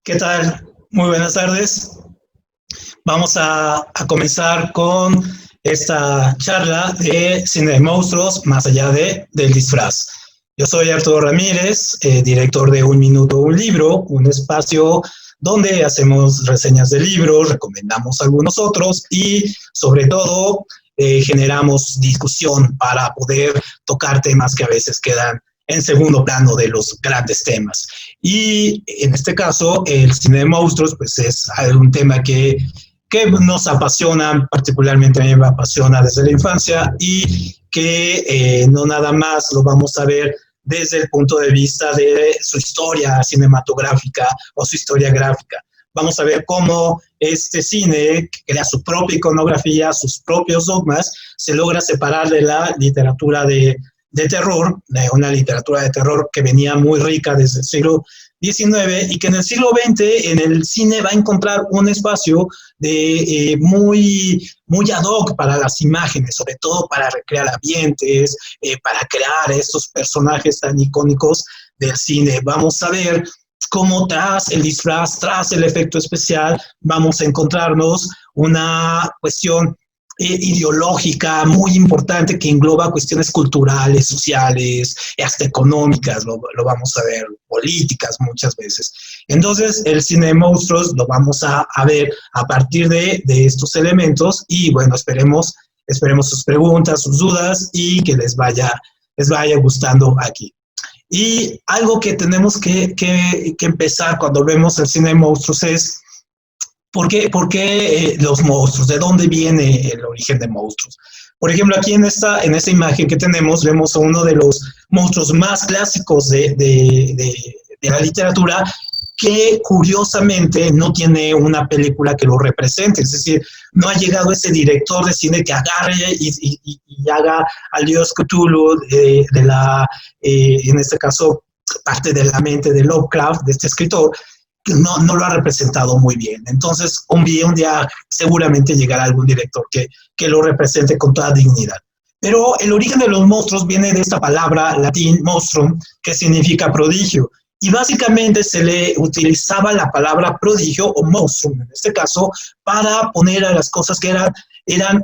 ¿Qué tal? Muy buenas tardes. Vamos a comenzar con esta charla de cine de monstruos más allá del disfraz. Yo soy Arturo Ramírez, director de Un Minuto, un Libro, un espacio donde hacemos reseñas de libros, recomendamos algunos otros y sobre todo generamos discusión para poder tocar temas que a veces quedan en segundo plano de los grandes temas. Y en este caso, el cine de monstruos, pues es un tema que nos apasiona, particularmente a mí me apasiona desde la infancia y que no nada más lo vamos a ver desde el punto de vista de su historia cinematográfica o su historia gráfica. Vamos a ver cómo este cine, que crea su propia iconografía, sus propios dogmas, se logra separar de la literatura de terror, de una literatura de terror que venía muy rica desde el siglo XIX y que en el siglo XX en el cine va a encontrar un espacio de muy ad hoc para las imágenes, sobre todo para recrear ambientes, para crear estos personajes tan icónicos del cine. Vamos a ver cómo tras el disfraz, tras el efecto especial, vamos a encontrarnos una cuestión ideológica muy importante que engloba cuestiones culturales, sociales, hasta económicas, lo vamos a ver, políticas muchas veces. Entonces, el cine de monstruos lo vamos a ver a partir de estos elementos y bueno, esperemos sus preguntas, sus dudas y que les vaya gustando aquí. Y algo que tenemos que empezar cuando vemos el cine de monstruos es ¿por qué los monstruos? ¿De dónde viene el origen de monstruos? Por ejemplo, aquí en esta imagen que tenemos, vemos a uno de los monstruos más clásicos de la literatura, que curiosamente no tiene una película que lo represente. Es decir, no ha llegado ese director de cine que agarre y haga al dios Cthulhu en este caso, parte de la mente de Lovecraft, de este escritor, no lo ha representado muy bien. Entonces, un día seguramente llegará algún director que lo represente con toda dignidad. Pero el origen de los monstruos viene de esta palabra latín monstrum, que significa prodigio. Y básicamente se le utilizaba la palabra prodigio o monstrum, en este caso, para poner a las cosas que eran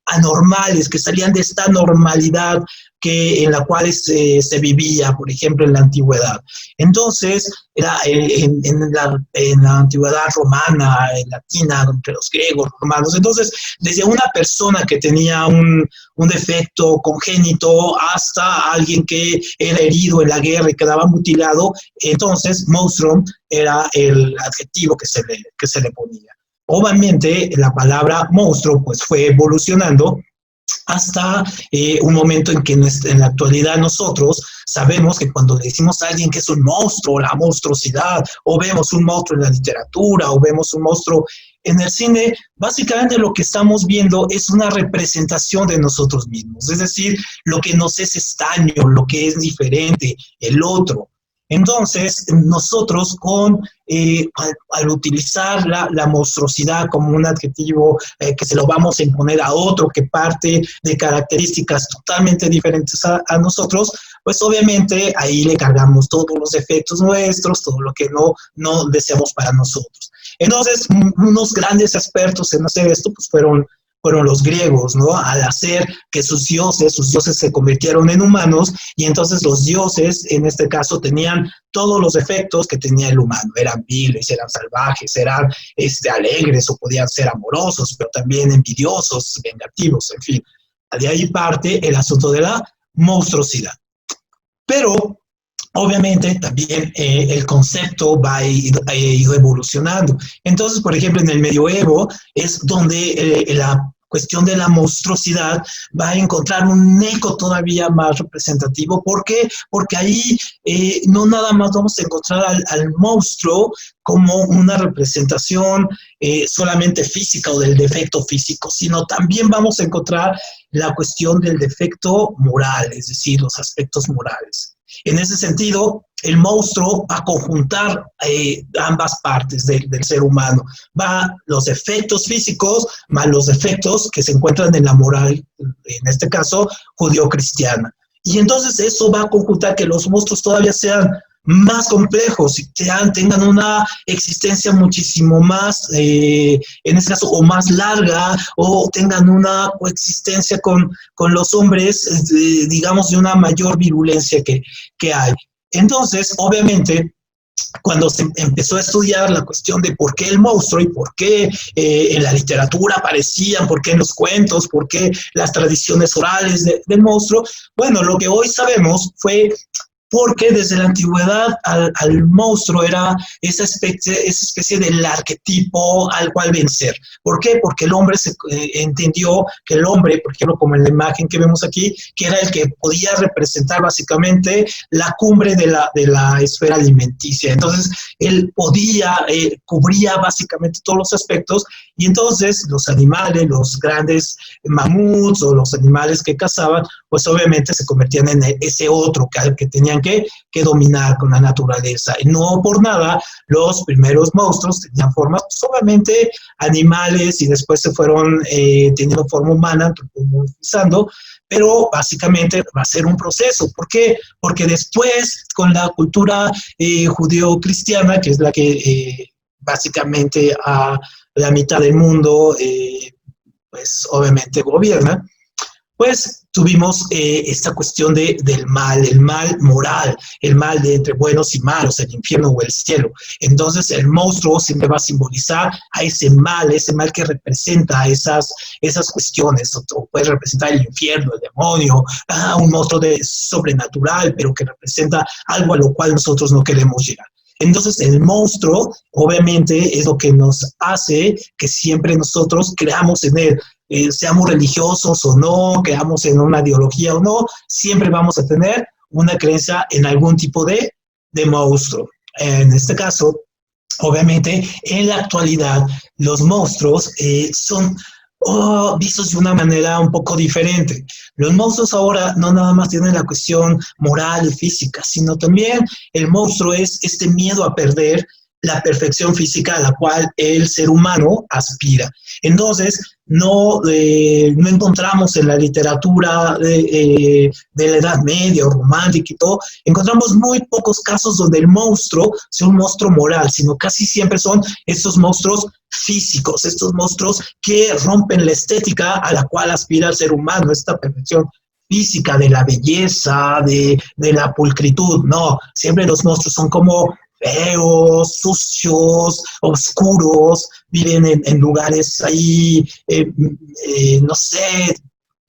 anormales, que salían de esta normalidad en la cual se vivía, por ejemplo, en la antigüedad. Entonces, era en la antigüedad romana, en latina, entre los griegos, romanos. Entonces, desde una persona que tenía un defecto congénito hasta alguien que era herido en la guerra y quedaba mutilado, entonces, monstrum era el adjetivo que se le ponía. Obviamente, la palabra monstruo pues, fue evolucionando hasta un momento en que en la actualidad nosotros sabemos que cuando le decimos a alguien que es un monstruo, la monstruosidad, o vemos un monstruo en la literatura, o vemos un monstruo en el cine, básicamente lo que estamos viendo es una representación de nosotros mismos, es decir, lo que nos es extraño, lo que es diferente, el otro. Entonces, nosotros al utilizar la monstruosidad como un adjetivo que se lo vamos a imponer a otro que parte de características totalmente diferentes a nosotros, pues obviamente ahí le cargamos todos los defectos nuestros, todo lo que no deseamos para nosotros. Entonces, unos grandes expertos en hacer esto pues fueron los griegos, ¿no? Al hacer que sus dioses se convirtieron en humanos y entonces los dioses, en este caso, tenían todos los defectos que tenía el humano. Eran viles, eran salvajes, eran alegres o podían ser amorosos, pero también envidiosos, vengativos, en fin. De ahí parte el asunto de la monstruosidad. Pero obviamente también el concepto ha ido evolucionando. Entonces, por ejemplo, en el medioevo es donde la cuestión de la monstruosidad va a encontrar un eco todavía más representativo. ¿Por qué? Porque ahí no nada más vamos a encontrar al monstruo como una representación solamente física o del defecto físico, sino también vamos a encontrar la cuestión del defecto moral, es decir, los aspectos morales. En ese sentido, el monstruo va a conjuntar ambas partes del ser humano. Va los defectos físicos más los defectos que se encuentran en la moral, en este caso, judío-cristiana. Y entonces eso va a conjuntar que los monstruos todavía sean más complejos y tengan una existencia muchísimo más, en este caso, o más larga, o tengan una coexistencia con los hombres, digamos, de una mayor virulencia que hay. Entonces, obviamente, cuando se empezó a estudiar la cuestión de por qué el monstruo y por qué en la literatura aparecían, por qué en los cuentos, por qué las tradiciones orales del monstruo, bueno, lo que hoy sabemos fue porque desde la antigüedad al monstruo era esa especie del arquetipo al cual vencer. ¿Por qué? Porque el hombre entendió que el hombre, por ejemplo, como en la imagen que vemos aquí, que era el que podía representar básicamente la cumbre de la esfera alimenticia. Entonces, él cubría básicamente todos los aspectos, y entonces los animales, los grandes mamuts o los animales que cazaban, pues obviamente se convertían en ese otro que tenían que dominar con la naturaleza. Y no por nada los primeros monstruos tenían formas solamente animales y después se fueron teniendo forma humana, antropomorfizando, pero básicamente va a ser un proceso. ¿Por qué? Porque después, con la cultura judeo-cristiana, que es la que básicamente a la mitad del mundo, pues obviamente gobierna, pues tuvimos esta cuestión del mal, el mal moral, el mal de entre buenos y malos, el infierno o el cielo. Entonces el monstruo siempre va a simbolizar a ese mal que representa esas cuestiones, o puede representar el infierno, el demonio, un monstruo sobrenatural, pero que representa algo a lo cual nosotros no queremos llegar. Entonces, el monstruo, obviamente, es lo que nos hace que siempre nosotros creamos en él. Seamos religiosos o no, creamos en una ideología o no, siempre vamos a tener una creencia en algún tipo de monstruo. En este caso, obviamente, en la actualidad, los monstruos son vistos de una manera un poco diferente. Los monstruos ahora no nada más tienen la cuestión moral y física, sino también el monstruo es este miedo a perder la perfección física a la cual el ser humano aspira. Entonces, no encontramos en la literatura de la Edad Media o romántica y todo, encontramos muy pocos casos donde el monstruo sea un monstruo moral, sino casi siempre son estos monstruos físicos, estos monstruos que rompen la estética a la cual aspira el ser humano, esta perfección física de la belleza, de la pulcritud. No, siempre los monstruos son como feos, sucios, oscuros, viven en lugares ahí, no sé,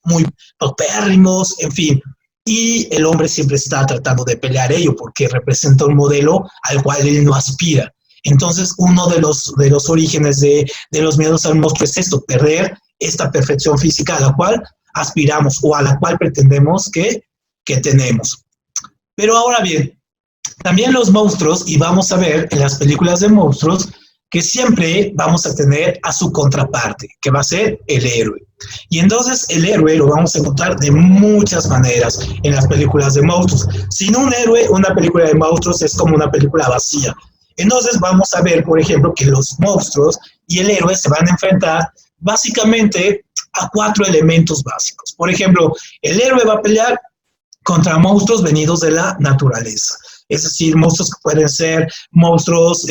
muy paupérrimos, en fin. Y el hombre siempre está tratando de pelear ello porque representa un modelo al cual él no aspira. Entonces, uno de los orígenes de los miedos al monstruo es esto, perder esta perfección física a la cual aspiramos o a la cual pretendemos que tenemos. Pero ahora bien, también los monstruos, y vamos a ver en las películas de monstruos, que siempre vamos a tener a su contraparte, que va a ser el héroe. Y entonces el héroe lo vamos a encontrar de muchas maneras en las películas de monstruos. Sin un héroe, una película de monstruos es como una película vacía. Entonces vamos a ver, por ejemplo, que los monstruos y el héroe se van a enfrentar básicamente a 4 elementos básicos. Por ejemplo, el héroe va a pelear contra monstruos venidos de la naturaleza. Es decir, monstruos que pueden ser monstruos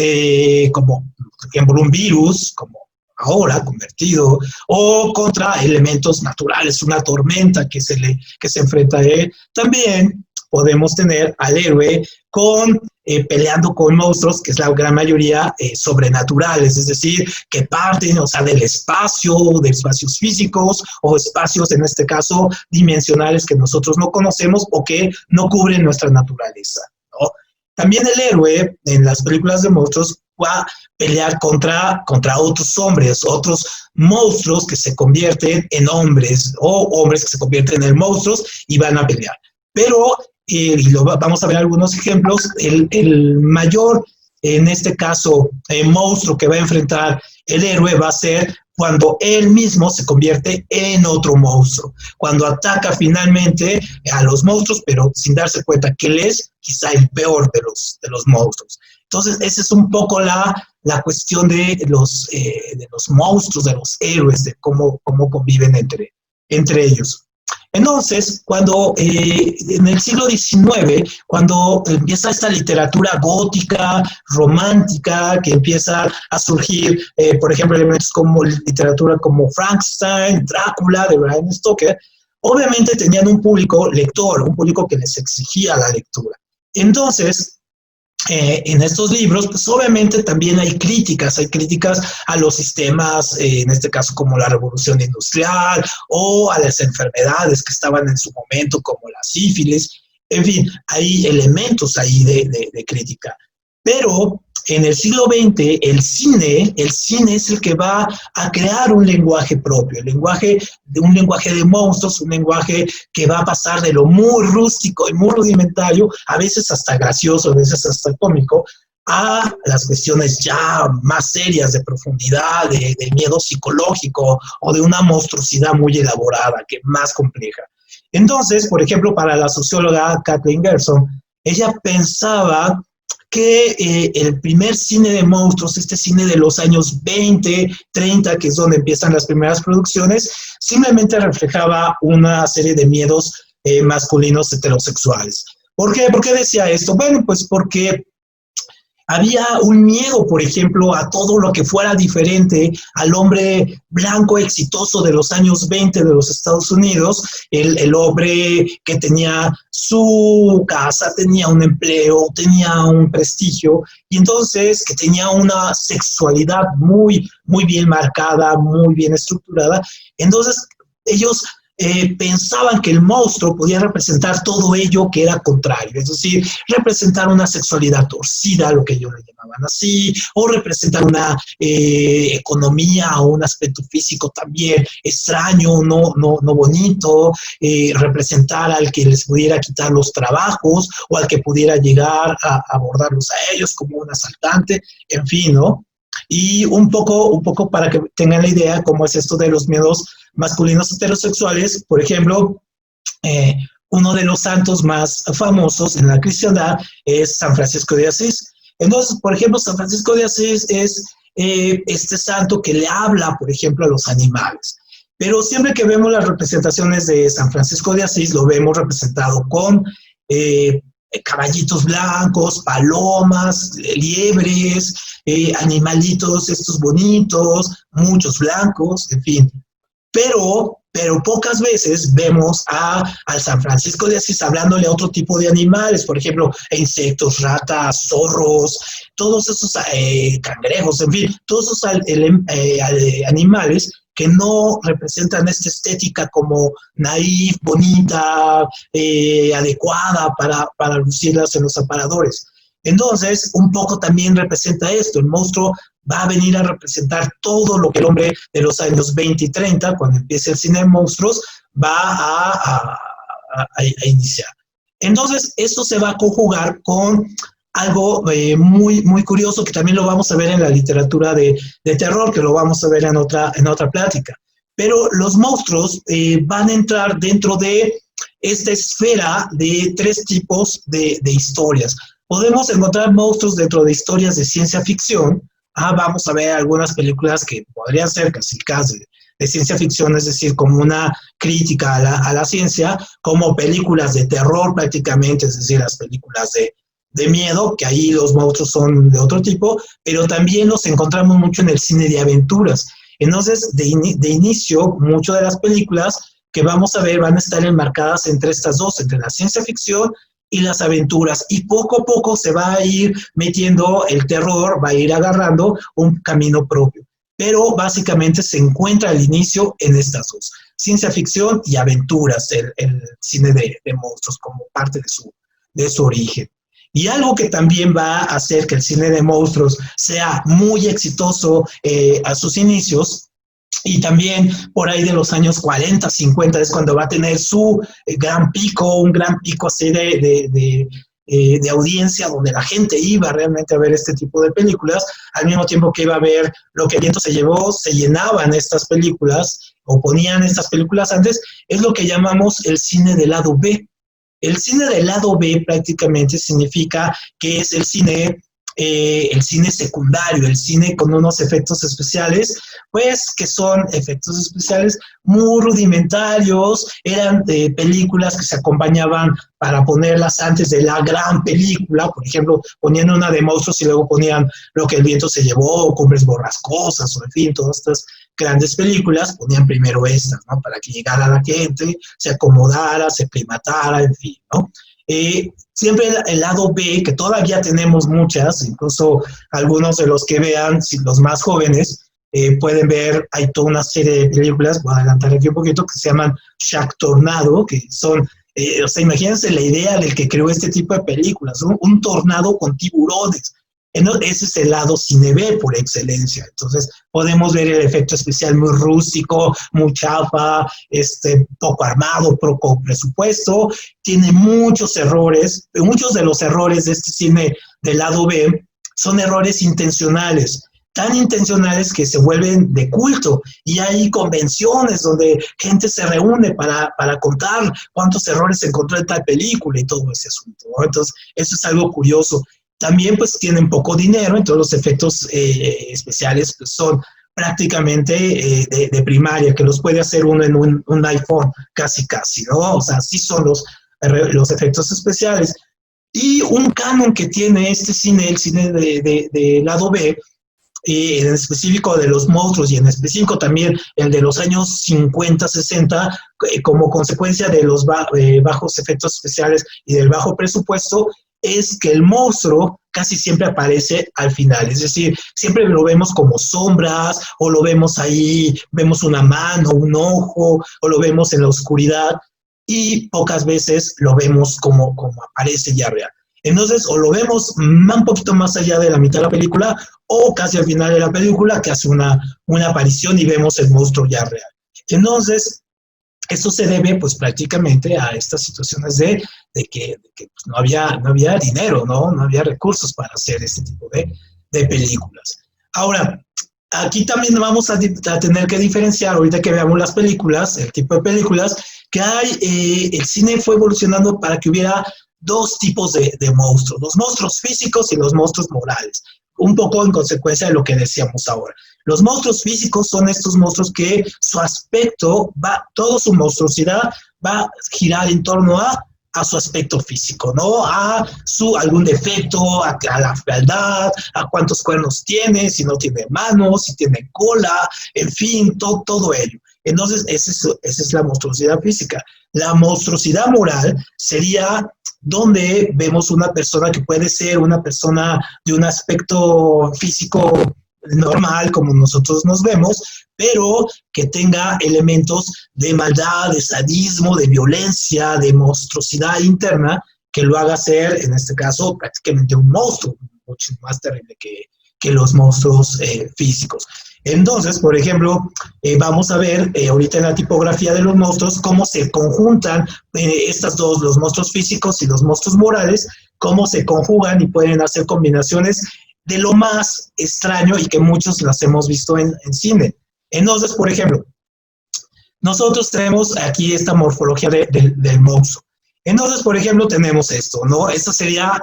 como, por ejemplo, un virus, como ahora convertido, o contra elementos naturales, una tormenta que se enfrenta a él. También podemos tener al héroe peleando con monstruos, que es la gran mayoría sobrenaturales, es decir, que parten, o sea, de espacios físicos, o espacios, en este caso, dimensionales que nosotros no conocemos o que no cubren nuestra naturaleza, ¿no? También el héroe, en las películas de monstruos, va a pelear contra otros hombres, otros monstruos que se convierten en hombres, o hombres que se convierten en monstruos y van a pelear. Pero vamos a ver algunos ejemplos. El mayor, en este caso, monstruo que va a enfrentar el héroe va a ser cuando él mismo se convierte en otro monstruo, cuando ataca finalmente a los monstruos, pero sin darse cuenta que él es quizá el peor de los monstruos. Entonces, esa es un poco la cuestión de los monstruos, de los héroes, de cómo conviven entre ellos. Entonces, cuando en el siglo XIX, cuando empieza esta literatura gótica, romántica, que empieza a surgir, por ejemplo, elementos como literatura como Frankenstein, Drácula, de Bram Stoker, obviamente tenían un público lector, un público que les exigía la lectura. Entonces, en estos libros, pues obviamente también hay críticas a los sistemas, en este caso como la revolución industrial o a las enfermedades que estaban en su momento como la sífilis, en fin, hay elementos ahí de crítica. Pero en el siglo XX el cine es el que va a crear un lenguaje propio, un lenguaje de monstruos, un lenguaje que va a pasar de lo muy rústico y muy rudimentario, a veces hasta gracioso, a veces hasta cómico, a las cuestiones ya más serias de profundidad, de miedo psicológico o de una monstruosidad muy elaborada, que más compleja. Entonces, por ejemplo, para la socióloga Kathleen Gerson, ella pensaba que el primer cine de monstruos, este cine de los años 20, 30, que es donde empiezan las primeras producciones, simplemente reflejaba una serie de miedos masculinos heterosexuales. ¿Por qué? ¿Por qué decía esto? Bueno, pues porque había un miedo, por ejemplo, a todo lo que fuera diferente al hombre blanco exitoso de los años 20 de los Estados Unidos, el hombre que tenía su casa, tenía un empleo, tenía un prestigio, y entonces que tenía una sexualidad muy, muy bien marcada, muy bien estructurada. Entonces, ellos pensaban que el monstruo podía representar todo ello que era contrario, es decir, representar una sexualidad torcida, lo que ellos le llamaban así, o representar una economía o un aspecto físico también extraño, no bonito, representar al que les pudiera quitar los trabajos o al que pudiera llegar a abordarlos a ellos como un asaltante, en fin, ¿no? Y un poco para que tengan la idea cómo es esto de los miedos masculinos heterosexuales, por ejemplo, uno de los santos más famosos en la cristiandad es San Francisco de Asís. Entonces, por ejemplo, San Francisco de Asís es este santo que le habla, por ejemplo, a los animales. Pero siempre que vemos las representaciones de San Francisco de Asís, lo vemos representado con caballitos blancos, palomas, liebres, animalitos estos bonitos, muchos blancos, en fin. Pero pocas veces vemos al San Francisco de Asís hablándole a otro tipo de animales, por ejemplo, insectos, ratas, zorros, todos esos cangrejos, en fin, todos esos animales que no representan esta estética como naif, bonita, adecuada para lucirlas en los aparadores. Entonces, un poco también representa esto, el monstruo va a venir a representar todo lo que el hombre de los años 20 y 30, cuando empiece el cine de monstruos, va a iniciar. Entonces, esto se va a conjugar con algo muy, muy curioso que también lo vamos a ver en la literatura de terror, que lo vamos a ver en otra plática. Pero los monstruos van a entrar dentro de esta esfera de tres tipos de historias. Podemos encontrar monstruos dentro de historias de ciencia ficción. Vamos a ver algunas películas que podrían ser casi de ciencia ficción, es decir, como una crítica a la ciencia, como películas de terror prácticamente, es decir, las películas de miedo, que ahí los monstruos son de otro tipo, pero también los encontramos mucho en el cine de aventuras. Entonces, de inicio, muchas de las películas que vamos a ver van a estar enmarcadas entre estas dos, entre la ciencia ficción y las aventuras, y poco a poco se va a ir metiendo el terror, va a ir agarrando un camino propio. Pero básicamente se encuentra al inicio en estas dos, ciencia ficción y aventuras, el cine de monstruos como parte de su origen. Y algo que también va a hacer que el cine de monstruos sea muy exitoso a sus inicios, y también por ahí de los años 40, 50 es cuando va a tener su gran pico, un gran pico así de audiencia, donde la gente iba realmente a ver este tipo de películas, al mismo tiempo que iba a ver Lo que el viento se llevó, se llenaban estas películas, o ponían estas películas antes, es lo que llamamos el cine del lado B. El cine del lado B prácticamente significa que es el cine el cine secundario, el cine con unos efectos especiales, pues que son efectos especiales muy rudimentarios, eran películas que se acompañaban para ponerlas antes de la gran película, por ejemplo, ponían una de monstruos y luego ponían Lo que el viento se llevó, Cumbres borrascosas, o en fin, todas estas grandes películas, ponían primero estas, ¿no? Para que llegara la gente, se acomodara, se aclimatara, en fin, ¿no? Siempre el lado B, que todavía tenemos muchas, incluso algunos de los que vean, si los más jóvenes, pueden ver, hay toda una serie de películas, voy a adelantar aquí un poquito, que se llaman Shack Tornado, que son, o sea, imagínense la idea del que creó este tipo de películas, ¿no? Un tornado con tiburones. Ese es el lado cine B por excelencia. Entonces, podemos ver el efecto especial muy rústico, muy chafa, poco armado, poco presupuesto. Tiene muchos errores. Muchos de los errores de este cine del lado B son errores intencionales. Tan intencionales que se vuelven de culto, y hay convenciones donde gente se reúne para contar cuántos errores encontró en tal película y todo ese asunto, ¿no? Entonces, eso es algo curioso. También pues tienen poco dinero, entonces los efectos especiales pues, son prácticamente de primaria, que los puede hacer uno en un iPhone casi, ¿no? O sea, sí son los efectos especiales. Y un canon que tiene este cine, el cine de lado B, en específico de los monstruos y en específico también el de los años 50, 60, como consecuencia de los bajos efectos especiales y del bajo presupuesto, es que el monstruo casi siempre aparece al final, es decir, siempre lo vemos como sombras, o lo vemos ahí, vemos una mano, un ojo, o lo vemos en la oscuridad, y pocas veces lo vemos como aparece ya real. Entonces, o lo vemos un poquito más allá de la mitad de la película, o casi al final de la película, que hace una aparición y vemos el monstruo ya real. Entonces, esto se debe, pues, prácticamente a estas situaciones de que pues, no había dinero, ¿no? No había recursos para hacer este tipo de películas. Ahora, aquí también vamos a tener que diferenciar, ahorita que veamos las películas, el tipo de películas, que hay, el cine fue evolucionando para que hubiera dos tipos de monstruos, los monstruos físicos y los monstruos morales, un poco en consecuencia de lo que decíamos ahora. Los monstruos físicos son estos monstruos que su aspecto, toda su monstruosidad va a girar en torno a su aspecto físico, ¿no? A algún defecto, a la fealdad, a cuántos cuernos tiene, si no tiene manos, si tiene cola, en fin, todo ello. Entonces, esa es la monstruosidad física. La monstruosidad moral sería donde vemos una persona que puede ser una persona de un aspecto físico normal, como nosotros nos vemos, pero que tenga elementos de maldad, de sadismo, de violencia, de monstruosidad interna, que lo haga ser, en este caso, prácticamente un monstruo, mucho más terrible que los monstruos físicos. Entonces, por ejemplo, vamos a ver ahorita en la tipografía de los monstruos cómo se conjuntan estas dos, los monstruos físicos y los monstruos morales, cómo se conjugan y pueden hacer combinaciones de lo más extraño y que muchos las hemos visto en cine. Entonces, por ejemplo, nosotros tenemos aquí esta morfología del monstruo. Entonces, por ejemplo, tenemos esto, ¿no? Esto sería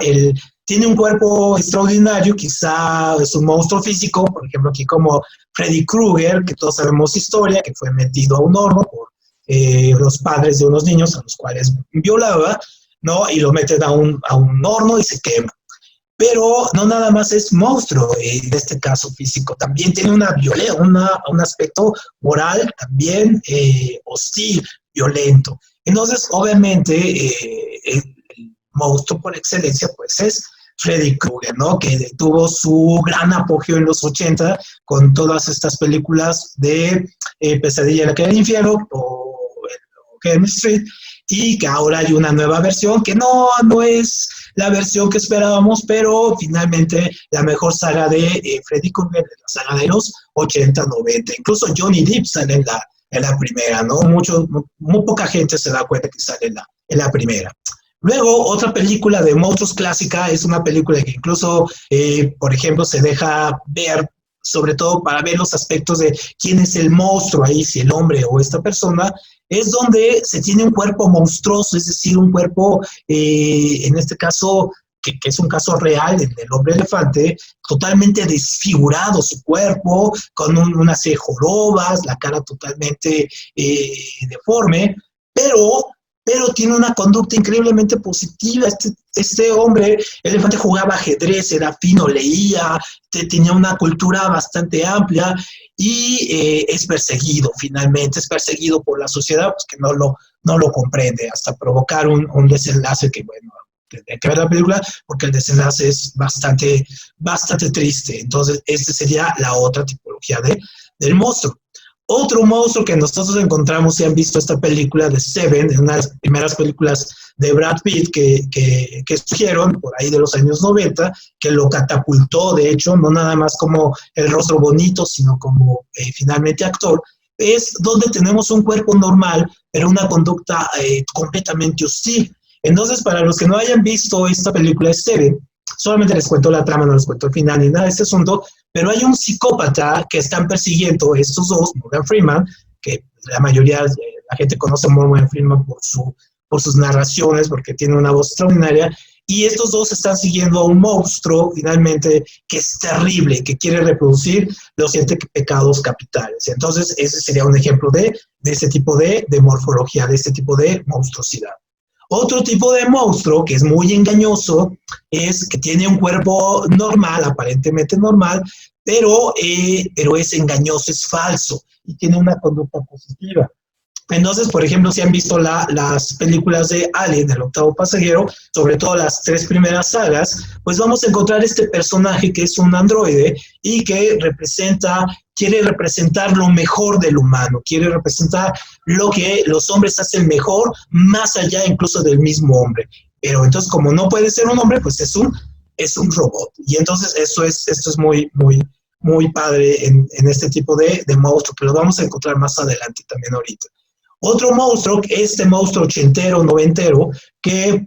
tiene un cuerpo extraordinario, quizá es un monstruo físico, por ejemplo, aquí como Freddy Krueger, que todos sabemos historia, que fue metido a un horno por los padres de unos niños a los cuales violaba, ¿no? Y lo meten a un horno y se quema. Pero no nada más es monstruo, en este caso físico, también tiene una violencia, un aspecto moral también hostil, violento. Entonces, obviamente, el monstruo por excelencia, pues es Freddy Krueger, ¿no? Que tuvo su gran apogeo en los 80 con todas estas películas de Pesadilla en la calle del infierno o Elm Street, y que ahora hay una nueva versión que no es la versión que esperábamos, pero finalmente la mejor saga de Freddy Krueger, la saga de los 80, 90. Incluso Johnny Depp sale en la primera, ¿no? Muy poca gente se da cuenta que sale en la primera. Luego, otra película de monstruos clásica es una película que incluso, por ejemplo, se deja ver, sobre todo para ver los aspectos de quién es el monstruo ahí, si el hombre o esta persona, es donde se tiene un cuerpo monstruoso, es decir, un cuerpo, en este caso, que es un caso real, el del hombre elefante, totalmente desfigurado su cuerpo, con una serie de jorobas, la cara totalmente deforme, pero tiene una conducta increíblemente positiva. Este hombre elefante jugaba ajedrez, era fino, leía, tenía una cultura bastante amplia y es perseguido finalmente, es perseguido por la sociedad, pues que no lo comprende, hasta provocar un desenlace que, bueno, tendría que ver la película, porque el desenlace es bastante triste. Entonces, esta sería la otra tipología del monstruo. Otro monstruo que nosotros encontramos, si han visto esta película de Seven, es una de las primeras películas de Brad Pitt que surgieron por ahí de los años 90, que lo catapultó, de hecho, no nada más como el rostro bonito, sino como finalmente actor, es donde tenemos un cuerpo normal, pero una conducta completamente hostil. Entonces, para los que no hayan visto esta película de Seven, solamente les cuento la trama, no les cuento el final ni nada de este asunto, pero hay un psicópata que están persiguiendo estos dos, Morgan Freeman, que la mayoría de la gente conoce a Morgan Freeman por sus narraciones, porque tiene una voz extraordinaria, y estos dos están siguiendo a un monstruo, finalmente, que es terrible, que quiere reproducir los 7 pecados capitales. Entonces, ese sería un ejemplo de ese tipo de morfología, de este tipo de monstruosidad. Otro tipo de monstruo que es muy engañoso es que tiene un cuerpo normal, aparentemente normal, pero es engañoso, es falso y tiene una conducta positiva. Entonces, por ejemplo, si han visto las películas de Alien, el octavo pasajero, sobre todo las 3 primeras sagas, pues vamos a encontrar este personaje que es un androide y que quiere representar lo mejor del humano, quiere representar lo que los hombres hacen mejor, más allá incluso del mismo hombre. Pero entonces, como no puede ser un hombre, pues es un robot. Y entonces esto es muy, muy, muy padre en este tipo de monstruo, que lo vamos a encontrar más adelante también ahorita. Otro monstruo, este monstruo ochentero, noventero, que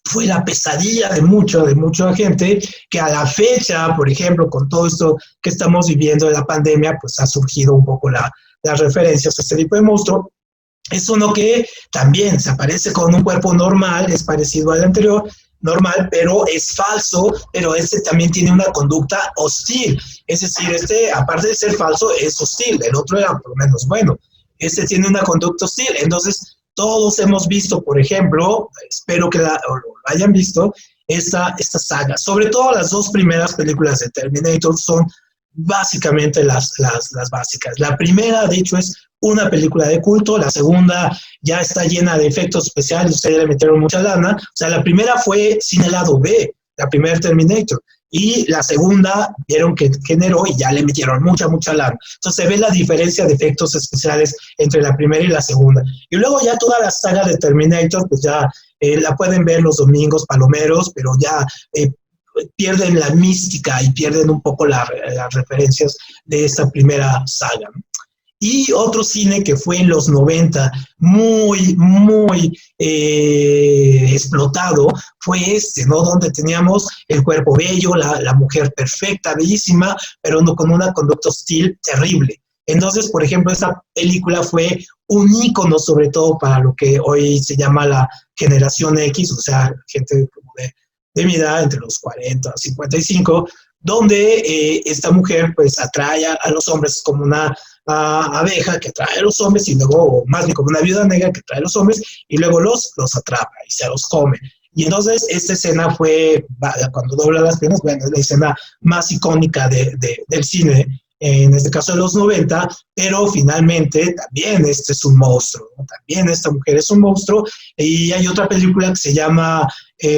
fue la pesadilla de mucha gente, que a la fecha, por ejemplo, con todo esto que estamos viviendo de la pandemia, pues ha surgido un poco las referencias a este tipo de monstruo. Es uno que también se aparece con un cuerpo normal, es parecido al anterior, normal, pero es falso, pero también tiene una conducta hostil. Es decir, aparte de ser falso, es hostil. El otro era por lo menos bueno. Tiene una conducta hostil. Entonces, todos hemos visto, por ejemplo, espero que lo hayan visto, esta saga. Sobre todo las 2 primeras películas de Terminator son básicamente las básicas. La primera, de hecho, es una película de culto. La segunda ya está llena de efectos especiales, ustedes le metieron mucha lana. O sea, la primera fue sin el lado B, la primera Terminator. Y la segunda vieron que generó y ya le metieron mucha lana. Entonces se ve la diferencia de efectos especiales entre la primera y la segunda. Y luego ya toda la saga de Terminator, pues ya la pueden ver los domingos palomeros, pero ya pierden la mística y pierden un poco las referencias de esta primera saga. Y otro cine que fue en los 90 muy, muy explotado fue ¿no? Donde teníamos el cuerpo bello, la mujer perfecta, bellísima, pero no, con una conducta hostil terrible. Entonces, por ejemplo, esa película fue un ícono sobre todo para lo que hoy se llama la generación X, o sea, gente como de mi edad, entre los 40 y 55, donde esta mujer pues atrae a los hombres como una abeja que atrae a los hombres y luego, o más bien como una viuda negra que atrae a los hombres y luego los atrapa y se los come. Y entonces esta escena fue, cuando dobla las piernas, bueno, es la escena más icónica del cine, en este caso de los 90, pero finalmente también este es un monstruo, ¿no? También esta mujer es un monstruo. Y hay otra película que se llama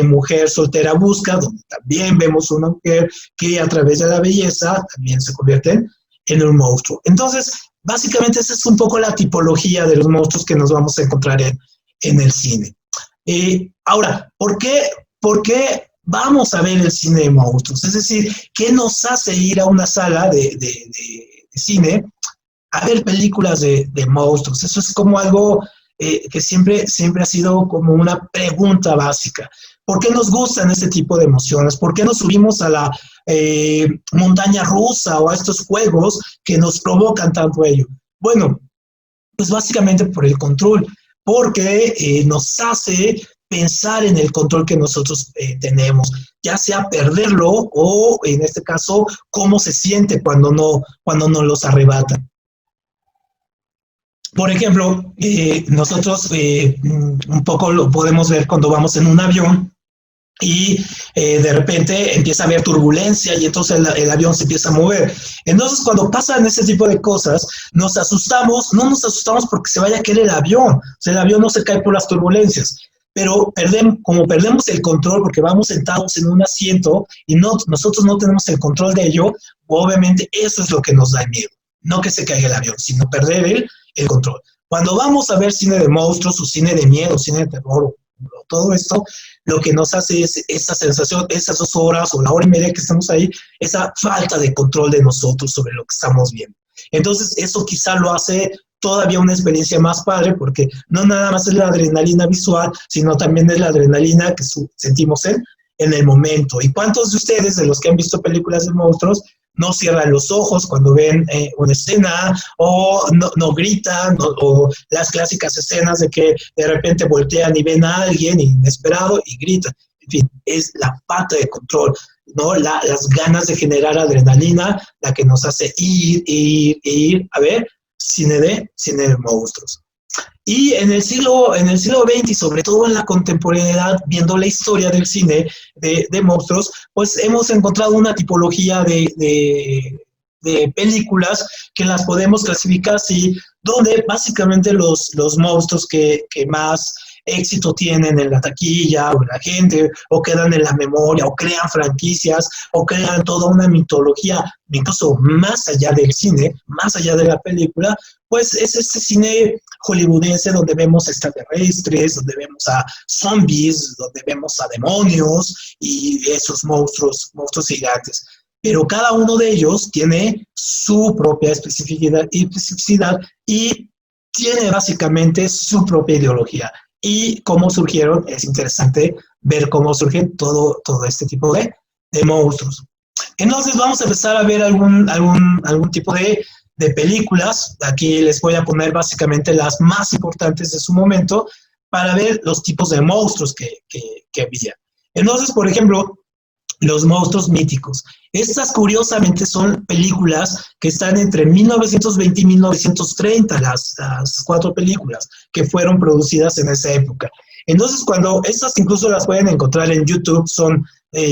Mujer Soltera Busca, donde también vemos una mujer que a través de la belleza también se convierte en un monstruo. Entonces, básicamente esa es un poco la tipología de los monstruos que nos vamos a encontrar en el cine. Ahora, ¿por qué vamos a ver el cine de monstruos? Es decir, ¿qué nos hace ir a una sala de cine a ver películas de monstruos? Eso es como algo que siempre ha sido como una pregunta básica. ¿Por qué nos gustan este tipo de emociones? ¿Por qué nos subimos a la montaña rusa o a estos juegos que nos provocan tanto ello? Bueno, pues básicamente por el control, porque nos hace pensar en el control que nosotros tenemos, ya sea perderlo o, en este caso, cómo se siente cuando no los arrebatan. Por ejemplo, nosotros un poco lo podemos ver cuando vamos en un avión y de repente empieza a haber turbulencia y entonces el avión se empieza a mover. Entonces, cuando pasan ese tipo de cosas, nos asustamos, no nos asustamos porque se vaya a caer el avión, o sea, el avión no se cae por las turbulencias, pero como perdemos el control porque vamos sentados en un asiento y nosotros no tenemos el control de ello, obviamente eso es lo que nos da miedo, no que se caiga el avión, sino perder el control. Cuando vamos a ver cine de monstruos o cine de miedo, cine de terror, todo esto, lo que nos hace es esa sensación, esas 2 horas o la hora y media que estamos ahí, esa falta de control de nosotros sobre lo que estamos viendo. Entonces, eso quizá lo hace todavía una experiencia más padre, porque no nada más es la adrenalina visual, sino también es la adrenalina que sentimos en el momento. ¿Y cuántos de ustedes, de los que han visto películas de monstruos, no cierran los ojos cuando ven una escena o no gritan o las clásicas escenas de que de repente voltean y ven a alguien inesperado y gritan? En fin, es la falta de control, ¿no? Las ganas de generar adrenalina, la que nos hace ir a ver cine de monstruos. Y en el siglo XX y sobre todo en la contemporaneidad, viendo la historia del cine de monstruos, pues hemos encontrado una tipología de películas que las podemos clasificar así, donde básicamente los monstruos que más éxito tienen en la taquilla o en la gente, o quedan en la memoria, o crean franquicias, o crean toda una mitología, incluso más allá del cine, más allá de la película, pues es este cine hollywoodense donde vemos extraterrestres, donde vemos a zombies, donde vemos a demonios y esos monstruos gigantes. Pero cada uno de ellos tiene su propia especificidad y tiene básicamente su propia ideología. Y cómo surgieron, es interesante ver cómo surgen todo este tipo de monstruos. Entonces vamos a empezar a ver algún tipo de películas. Aquí les voy a poner básicamente las más importantes de su momento para ver los tipos de monstruos que había. Entonces, por ejemplo, los monstruos míticos. Estas, curiosamente, son películas que están entre 1920 y 1930, las 4 películas que fueron producidas en esa época. Entonces, cuando estas incluso las pueden encontrar en YouTube,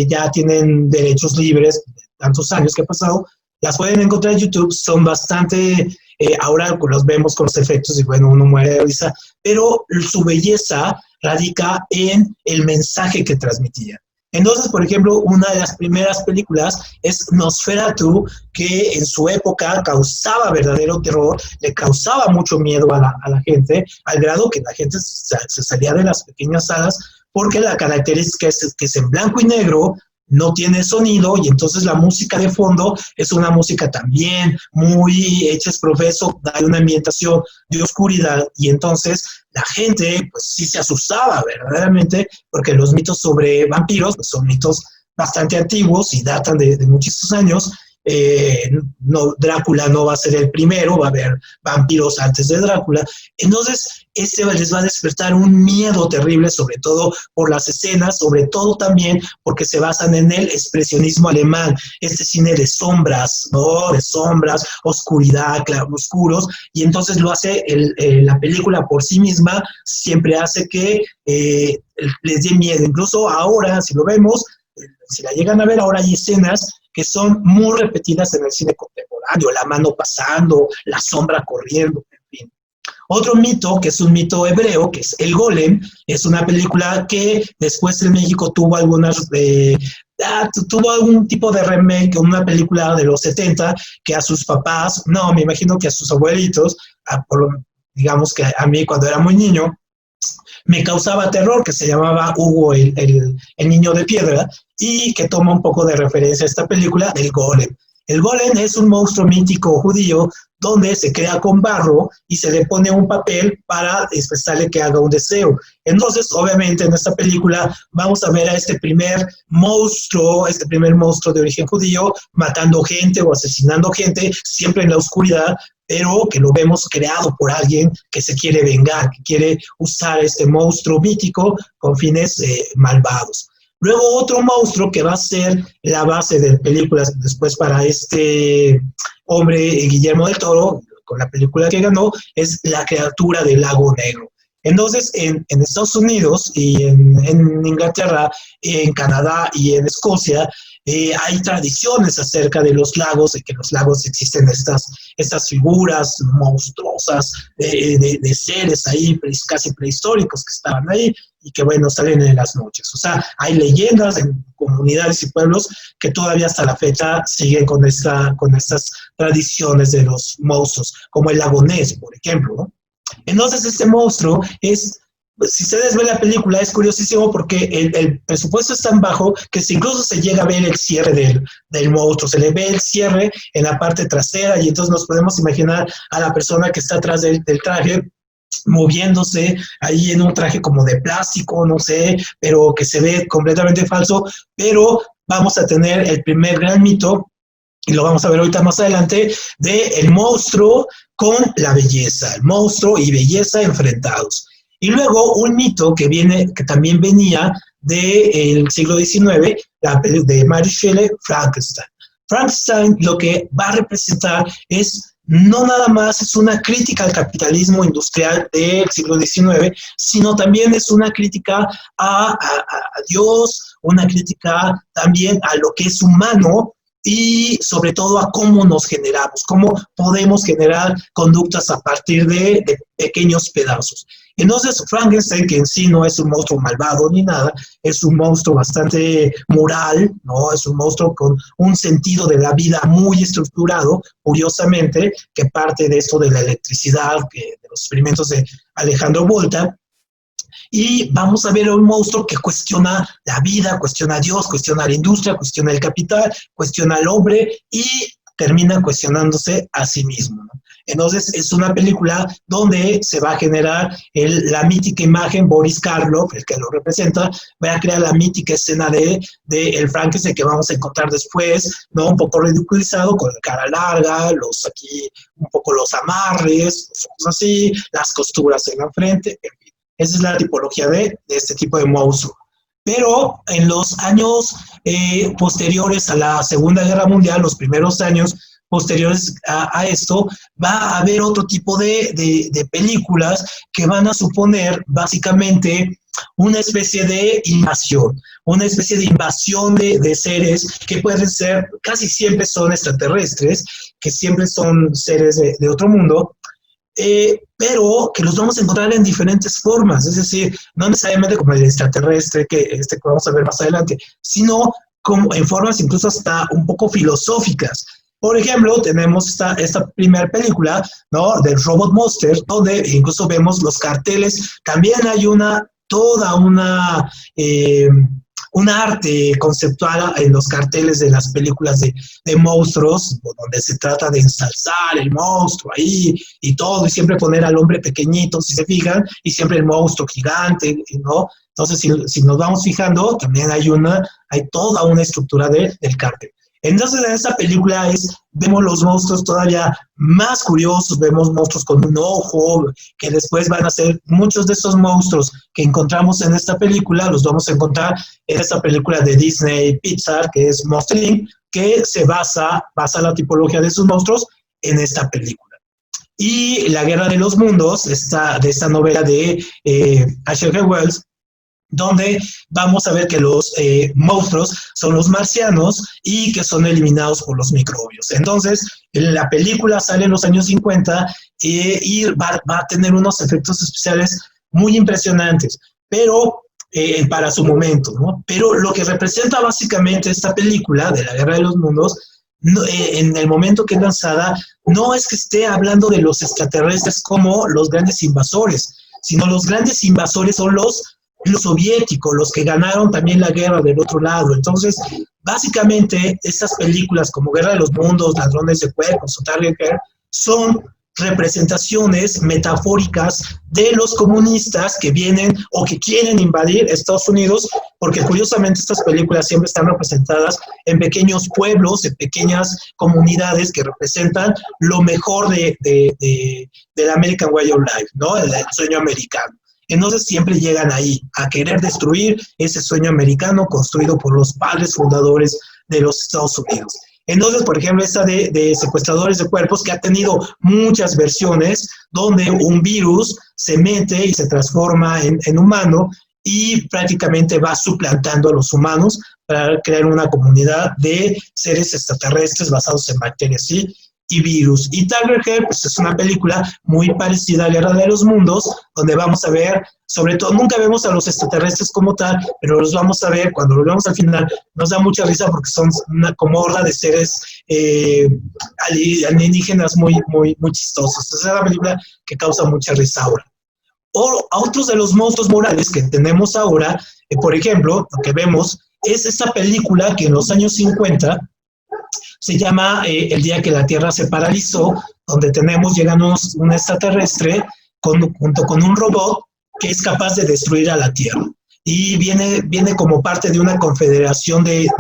ya tienen derechos libres, tantos años que ha pasado, las pueden encontrar en YouTube, son bastante, ahora los vemos con los efectos y bueno, uno muere de risa, pero su belleza radica en el mensaje que transmitía. Entonces, por ejemplo, una de las primeras películas es Nosferatu, que en su época causaba verdadero terror, le causaba mucho miedo a la gente, al grado que la gente se salía de las pequeñas salas, porque la característica es que es en blanco y negro, no tiene sonido, y entonces la música de fondo es una música también muy hecha es profeso, da una ambientación de oscuridad, y entonces la gente pues sí se asustaba verdaderamente, porque los mitos sobre vampiros pues, son mitos bastante antiguos y datan de muchísimos años. Drácula no va a ser el primero, va a haber vampiros antes de Drácula. Entonces, les va a despertar un miedo terrible, sobre todo por las escenas, sobre todo también porque se basan en el expresionismo alemán, este cine de sombras, ¿no? De sombras, oscuridad, claroscuros, y entonces lo hace la película por sí misma, siempre hace que les dé miedo. Incluso ahora, si lo vemos, si la llegan a ver, ahora hay escenas que son muy repetidas en el cine contemporáneo, la mano pasando, la sombra corriendo, en fin. Otro mito, que es un mito hebreo, que es El Golem, es una película que después en México tuvo tuvo algún tipo de remake, una película de los 70, que a sus papás, no, me imagino que a sus abuelitos, digamos que a mí cuando era muy niño, me causaba terror, que se llamaba Hugo el niño de piedra, y que toma un poco de referencia a esta película del Golem. El Golem es un monstruo mítico judío donde se crea con barro y se le pone un papel para expresarle que haga un deseo. Entonces, obviamente, en esta película vamos a ver a este primer monstruo de origen judío, matando gente o asesinando gente, siempre en la oscuridad, pero que lo vemos creado por alguien que se quiere vengar, que quiere usar este monstruo mítico con fines malvados. Luego otro monstruo que va a ser la base de películas después para este hombre Guillermo del Toro, con la película que ganó, es la criatura del lago negro. Entonces, en Estados Unidos y en Inglaterra, en Canadá y en Escocia, hay tradiciones acerca de los lagos, de que en los lagos existen estas figuras monstruosas de seres ahí casi prehistóricos que estaban ahí y que, bueno, salen en las noches. O sea, hay leyendas en comunidades y pueblos que todavía hasta la fecha siguen con estas tradiciones de los monstruos, como el lago Ness, por ejemplo, ¿no? Entonces, este monstruo es, si ustedes ven la película, es curiosísimo porque el presupuesto es tan bajo que incluso se llega a ver el cierre del monstruo, se le ve el cierre en la parte trasera y entonces nos podemos imaginar a la persona que está atrás del traje moviéndose ahí en un traje como de plástico, no sé, pero que se ve completamente falso, pero vamos a tener el primer gran mito, y lo vamos a ver ahorita más adelante, de el monstruo con la belleza, el monstruo y belleza enfrentados. Y luego un mito que también venía del siglo XIX, de Mary Shelley, Frankenstein. Frankenstein lo que va a representar no nada más es una crítica al capitalismo industrial del siglo XIX, sino también es una crítica a Dios, una crítica también a lo que es humano, y sobre todo a cómo nos generamos, cómo podemos generar conductas a partir de pequeños pedazos. Entonces, Frankenstein, que en sí no es un monstruo malvado ni nada, es un monstruo bastante moral, ¿no? Es un monstruo con un sentido de la vida muy estructurado, curiosamente, que parte de esto de la electricidad, de los experimentos de Alejandro Volta. Y vamos a ver a un monstruo que cuestiona la vida, cuestiona a Dios, cuestiona a la industria, cuestiona el capital, cuestiona al hombre y termina cuestionándose a sí mismo, ¿no? Entonces es una película donde se va a generar la mítica imagen, Boris Karloff, el que lo representa, va a crear la mítica escena de el Frankenstein que vamos a encontrar después, ¿no? Un poco ridiculizado, con la cara larga, aquí un poco los amarres, los ojos así, las costuras en la frente, en fin. Esa es la tipología de este tipo de monstruo. Pero en los años posteriores a la Segunda Guerra Mundial, los primeros años posteriores a esto, va a haber otro tipo de películas que van a suponer básicamente una especie de invasión de seres que pueden ser, casi siempre son extraterrestres, que siempre son seres de otro mundo, pero que los vamos a encontrar en diferentes formas, es decir, no necesariamente como el extraterrestre que vamos a ver más adelante, sino como en formas incluso hasta un poco filosóficas. Por ejemplo, tenemos esta primera película, ¿no?, del Robot Monster, donde incluso vemos los carteles. También hay toda un arte conceptual en los carteles de las películas de monstruos, donde se trata de ensalzar el monstruo ahí y todo, y siempre poner al hombre pequeñito, si se fijan, y siempre el monstruo gigante, ¿no? Entonces, si nos vamos fijando, también hay toda una estructura del cartel. Entonces, en esta película vemos los monstruos todavía más curiosos, vemos monstruos con un ojo, que después van a ser muchos de esos monstruos que encontramos en esta película, los vamos a encontrar en esta película de Disney Pixar, que es Monster Inc., que se basa la tipología de sus monstruos en esta película. Y La Guerra de los Mundos, de esta novela de H.G. Wells, donde vamos a ver que los monstruos son los marcianos y que son eliminados por los microbios. Entonces, la película sale en los años 50 y va a tener unos efectos especiales muy impresionantes, pero para su momento, ¿no? Pero lo que representa básicamente esta película de La Guerra de los Mundos, en el momento que es lanzada, no es que esté hablando de los extraterrestres como los grandes invasores, sino los grandes invasores son los soviéticos, los que ganaron también la guerra del otro lado. Entonces, básicamente, estas películas como Guerra de los Mundos, Ladrones de Cuerpos o Target Girl son representaciones metafóricas de los comunistas que vienen o que quieren invadir Estados Unidos, porque curiosamente estas películas siempre están representadas en pequeños pueblos, en pequeñas comunidades que representan lo mejor del American Way of Life, ¿no? El sueño americano. Entonces siempre llegan ahí a querer destruir ese sueño americano construido por los padres fundadores de los Estados Unidos. Entonces, por ejemplo, esta de secuestradores de cuerpos, que ha tenido muchas versiones, donde un virus se mete y se transforma en humano y prácticamente va suplantando a los humanos para crear una comunidad de seres extraterrestres basados en bacterias, ¿sí? Y virus. Y Tiger Head, pues es una película muy parecida a Guerra de los Mundos, donde vamos a ver, sobre todo, nunca vemos a los extraterrestres como tal, pero los vamos a ver, cuando los vemos al final, nos da mucha risa porque son como horda de seres alienígenas muy chistosos. Es una película que causa mucha risa ahora. O a otros de los monstruos morales que tenemos ahora, por ejemplo, lo que vemos es esta película que en los años 50 se llama El día que la Tierra se paralizó, donde llegando un extraterrestre junto con un robot que es capaz de destruir a la Tierra. Y viene como parte de una confederación de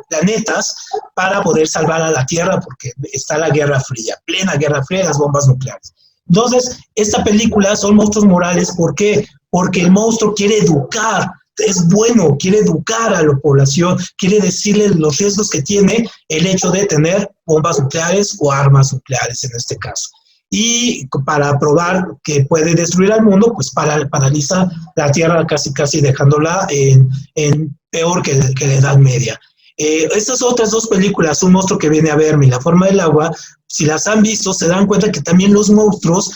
planetas para poder salvar a la Tierra, porque está la Guerra Fría, plena Guerra Fría, las bombas nucleares. Entonces, esta película son monstruos morales. ¿Por qué? Porque el monstruo quiere educar, es bueno, quiere educar a la población, quiere decirle los riesgos que tiene el hecho de tener bombas nucleares o armas nucleares en este caso. Y para probar que puede destruir al mundo, pues paraliza la Tierra casi dejándola en peor que la Edad Media. Estas otras dos películas, Un monstruo que viene a verme y La forma del agua, si las han visto, se dan cuenta que también los monstruos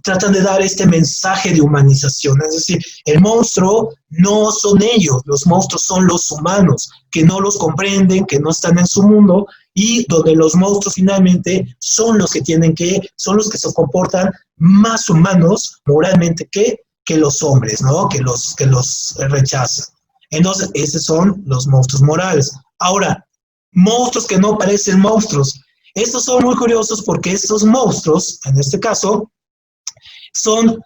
tratan de dar este mensaje de humanización. Es decir, el monstruo no son ellos, los monstruos son los humanos, que no los comprenden, que no están en su mundo, y donde los monstruos finalmente son los que son los que se comportan más humanos moralmente que los hombres, ¿no? Que los rechazan. Entonces, esos son los monstruos morales. Ahora, monstruos que no parecen monstruos. Estos son muy curiosos porque estos monstruos, en este caso, son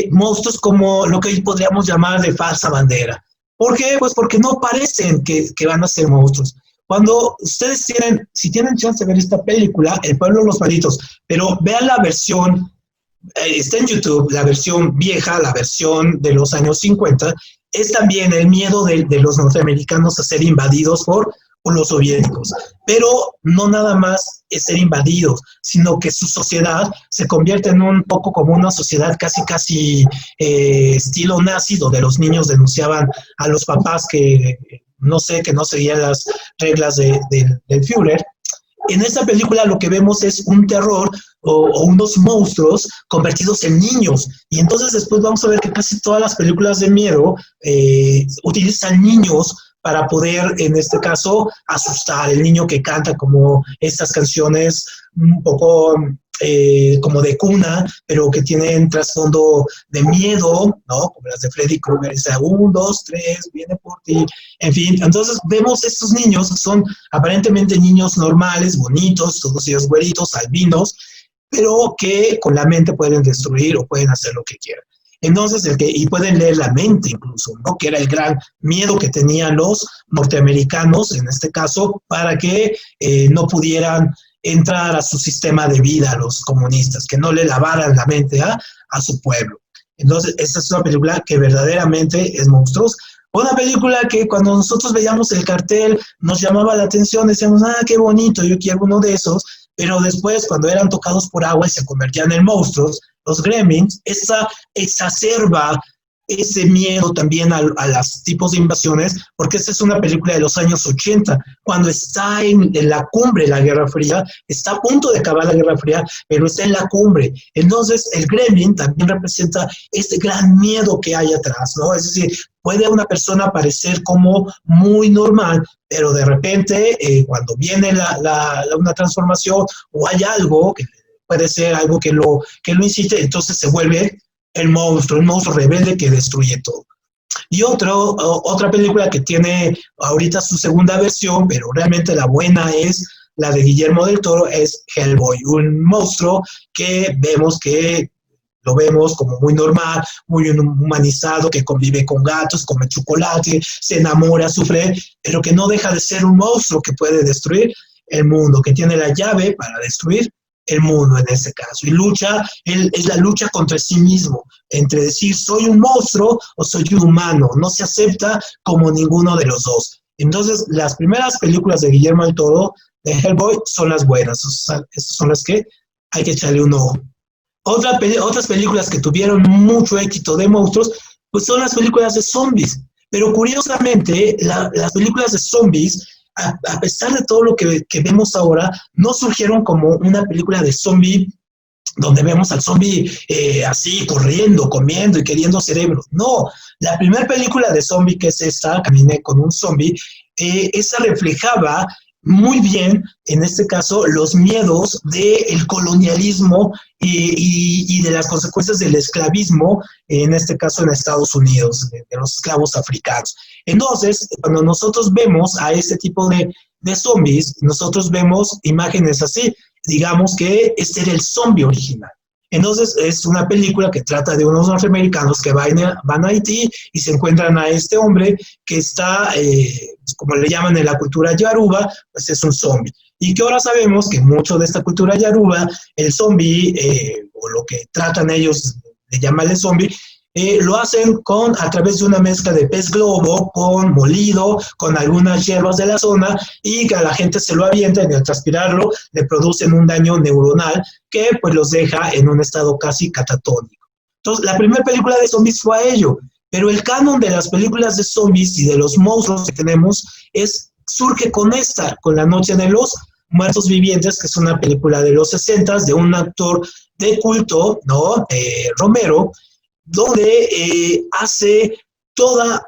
monstruos como lo que hoy podríamos llamar de falsa bandera. ¿Por qué? Pues porque no parecen que van a ser monstruos. Cuando ustedes si tienen chance de ver esta película, El pueblo de los malditos, pero vean la versión, está en YouTube, la versión vieja, la versión de los años 50, es también el miedo de los norteamericanos a ser invadidos por los soviéticos. Pero no nada más es ser invadidos, sino que su sociedad se convierte en un poco como una sociedad casi estilo nazi, donde los niños denunciaban a los papás que no seguían las reglas del Führer. En esta película lo que vemos es un terror o unos monstruos convertidos en niños. Y entonces después vamos a ver que casi todas las películas de miedo utilizan niños para poder, en este caso, asustar. El niño que canta como estas canciones un poco como de cuna, pero que tienen trasfondo de miedo, ¿no? Como las de Freddy Krueger, dice 1, 2, 3, viene por ti. En fin, entonces vemos estos niños, son aparentemente niños normales, bonitos, todos ellos güeritos, albinos, pero que con la mente pueden destruir o pueden hacer lo que quieran. Entonces, y pueden leer la mente incluso, ¿no? Que era el gran miedo que tenían los norteamericanos, en este caso, para que no pudieran entrar a su sistema de vida a los comunistas, que no le lavaran la mente a su pueblo. Entonces, esta es una película que verdaderamente es monstruosa. Una película que cuando nosotros veíamos el cartel nos llamaba la atención, decíamos, qué bonito, yo quiero uno de esos, pero después cuando eran tocados por agua y se convertían en monstruos, los Gremlins, esa exacerba ese miedo también a los tipos de invasiones, porque esta es una película de los años 80, cuando está en la cumbre de la Guerra Fría, está a punto de acabar la Guerra Fría, pero está en la cumbre. Entonces, el Gremlin también representa este gran miedo que hay atrás, ¿no? Es decir, puede una persona parecer como muy normal, pero de repente, cuando viene una transformación o hay algo que puede ser algo que lo incite, entonces se vuelve el monstruo rebelde que destruye todo. Y otra película que tiene ahorita su segunda versión, pero realmente la buena es la de Guillermo del Toro, es Hellboy, un monstruo que lo vemos como muy normal, muy humanizado, que convive con gatos, come chocolate, se enamora, sufre, pero que no deja de ser un monstruo que puede destruir el mundo, que tiene la llave para destruir el mundo en este caso. Y es la lucha contra sí mismo, entre decir soy un monstruo o soy un humano. No se acepta como ninguno de los dos. Entonces, las primeras películas de Guillermo del Toro, de Hellboy, son las buenas. Esas son las que hay que echarle un ojo. Otras películas que tuvieron mucho éxito de monstruos, pues son las películas de zombies. Pero curiosamente, las películas de zombies, a pesar de todo lo que vemos ahora, no surgieron como una película de zombie donde vemos al zombie así corriendo, comiendo y queriendo cerebros. No, la primera película de zombie, que es esta, Caminé con un zombie, esa reflejaba muy bien, en este caso, los miedos del colonialismo y de las consecuencias del esclavismo, en este caso en Estados Unidos, de los esclavos africanos. Entonces, cuando nosotros vemos a este tipo de zombies, nosotros vemos imágenes así, digamos que este era el zombie original. Entonces, es una película que trata de unos norteamericanos que van a Haití y se encuentran a este hombre que está, como le llaman en la cultura yaruba, pues es un zombie. Y que ahora sabemos que mucho de esta cultura yaruba, el zombie, o lo que tratan ellos de llamarle zombie, lo hacen a través de una mezcla de pez globo con molido, con algunas hierbas de la zona, y que a la gente se lo avientan y al transpirarlo le producen un daño neuronal que pues los deja en un estado casi catatónico. Entonces, la primera película de zombies fue a ello, pero el canon de las películas de zombies y de los monstruos que tenemos surge con La Noche de los Muertos Vivientes, que es una película de los 60 de un actor de culto, ¿no? Romero, donde hace toda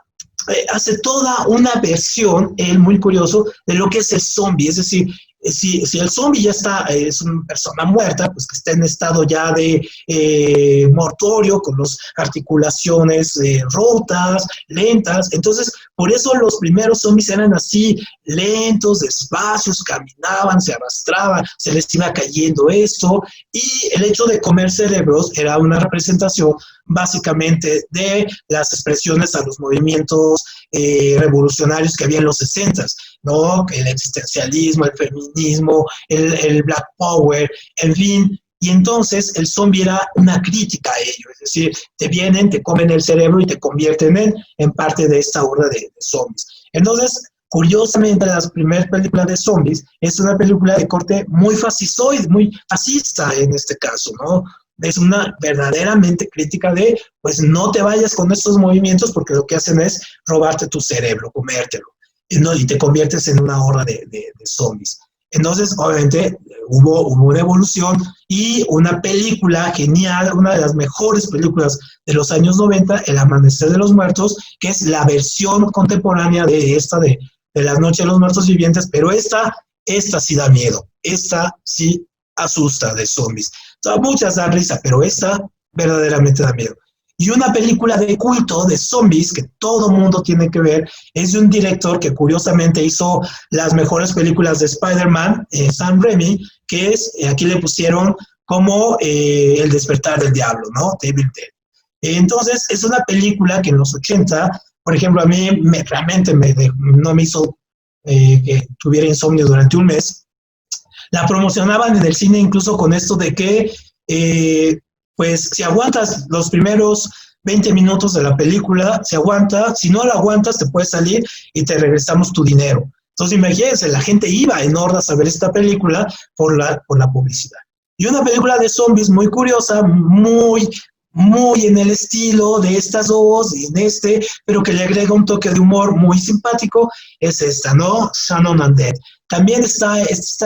una versión, muy curioso, de lo que es el zombie. Es decir, si el zombie ya es una persona muerta, pues que está en estado ya de mortorio, con las articulaciones rotas, lentas. Entonces, por eso los primeros zombies eran así, lentos, despacios, caminaban, se arrastraban, se les iba cayendo esto, y el hecho de comer cerebros era una representación básicamente de las expresiones a los movimientos revolucionarios que había en los 60s, ¿no? El existencialismo, el feminismo, el Black Power, en fin. Y entonces el zombie era una crítica a ello, es decir, te vienen, te comen el cerebro y te convierten en parte de esta horda de zombies. Entonces, curiosamente, la primera película de zombies es una película de corte muy fascistoide, muy fascista en este caso, ¿no? Es una verdaderamente crítica de, pues no te vayas con estos movimientos porque lo que hacen es robarte tu cerebro, comértelo, ¿no? Y te conviertes en una horda de zombies. Entonces, obviamente, hubo una evolución y una película genial, una de las mejores películas de los años 90, El Amanecer de los Muertos, que es la versión contemporánea de La Noche de los Muertos Vivientes, pero esta sí da miedo, esta sí asusta de zombies. O sea, muchas dan risa, pero esta verdaderamente da miedo. Y una película de culto de zombies que todo mundo tiene que ver es de un director que curiosamente hizo las mejores películas de Spider-Man, Sam Raimi, que aquí le pusieron como El Despertar del Diablo, ¿no? Evil Dead. Entonces, es una película que en los 80, por ejemplo, a mí realmente no me hizo que tuviera insomnio durante un mes. La promocionaban en el cine incluso con esto de que pues si aguantas los primeros 20 minutos de la película, se aguanta, si no la aguantas te puedes salir y te regresamos tu dinero. Entonces imagínense, la gente iba en hordas a ver esta película por la publicidad. Y una película de zombies muy curiosa, muy en el estilo de estas dos, pero que le agrega un toque de humor muy simpático, es esta, ¿no? Shannon Undead. También está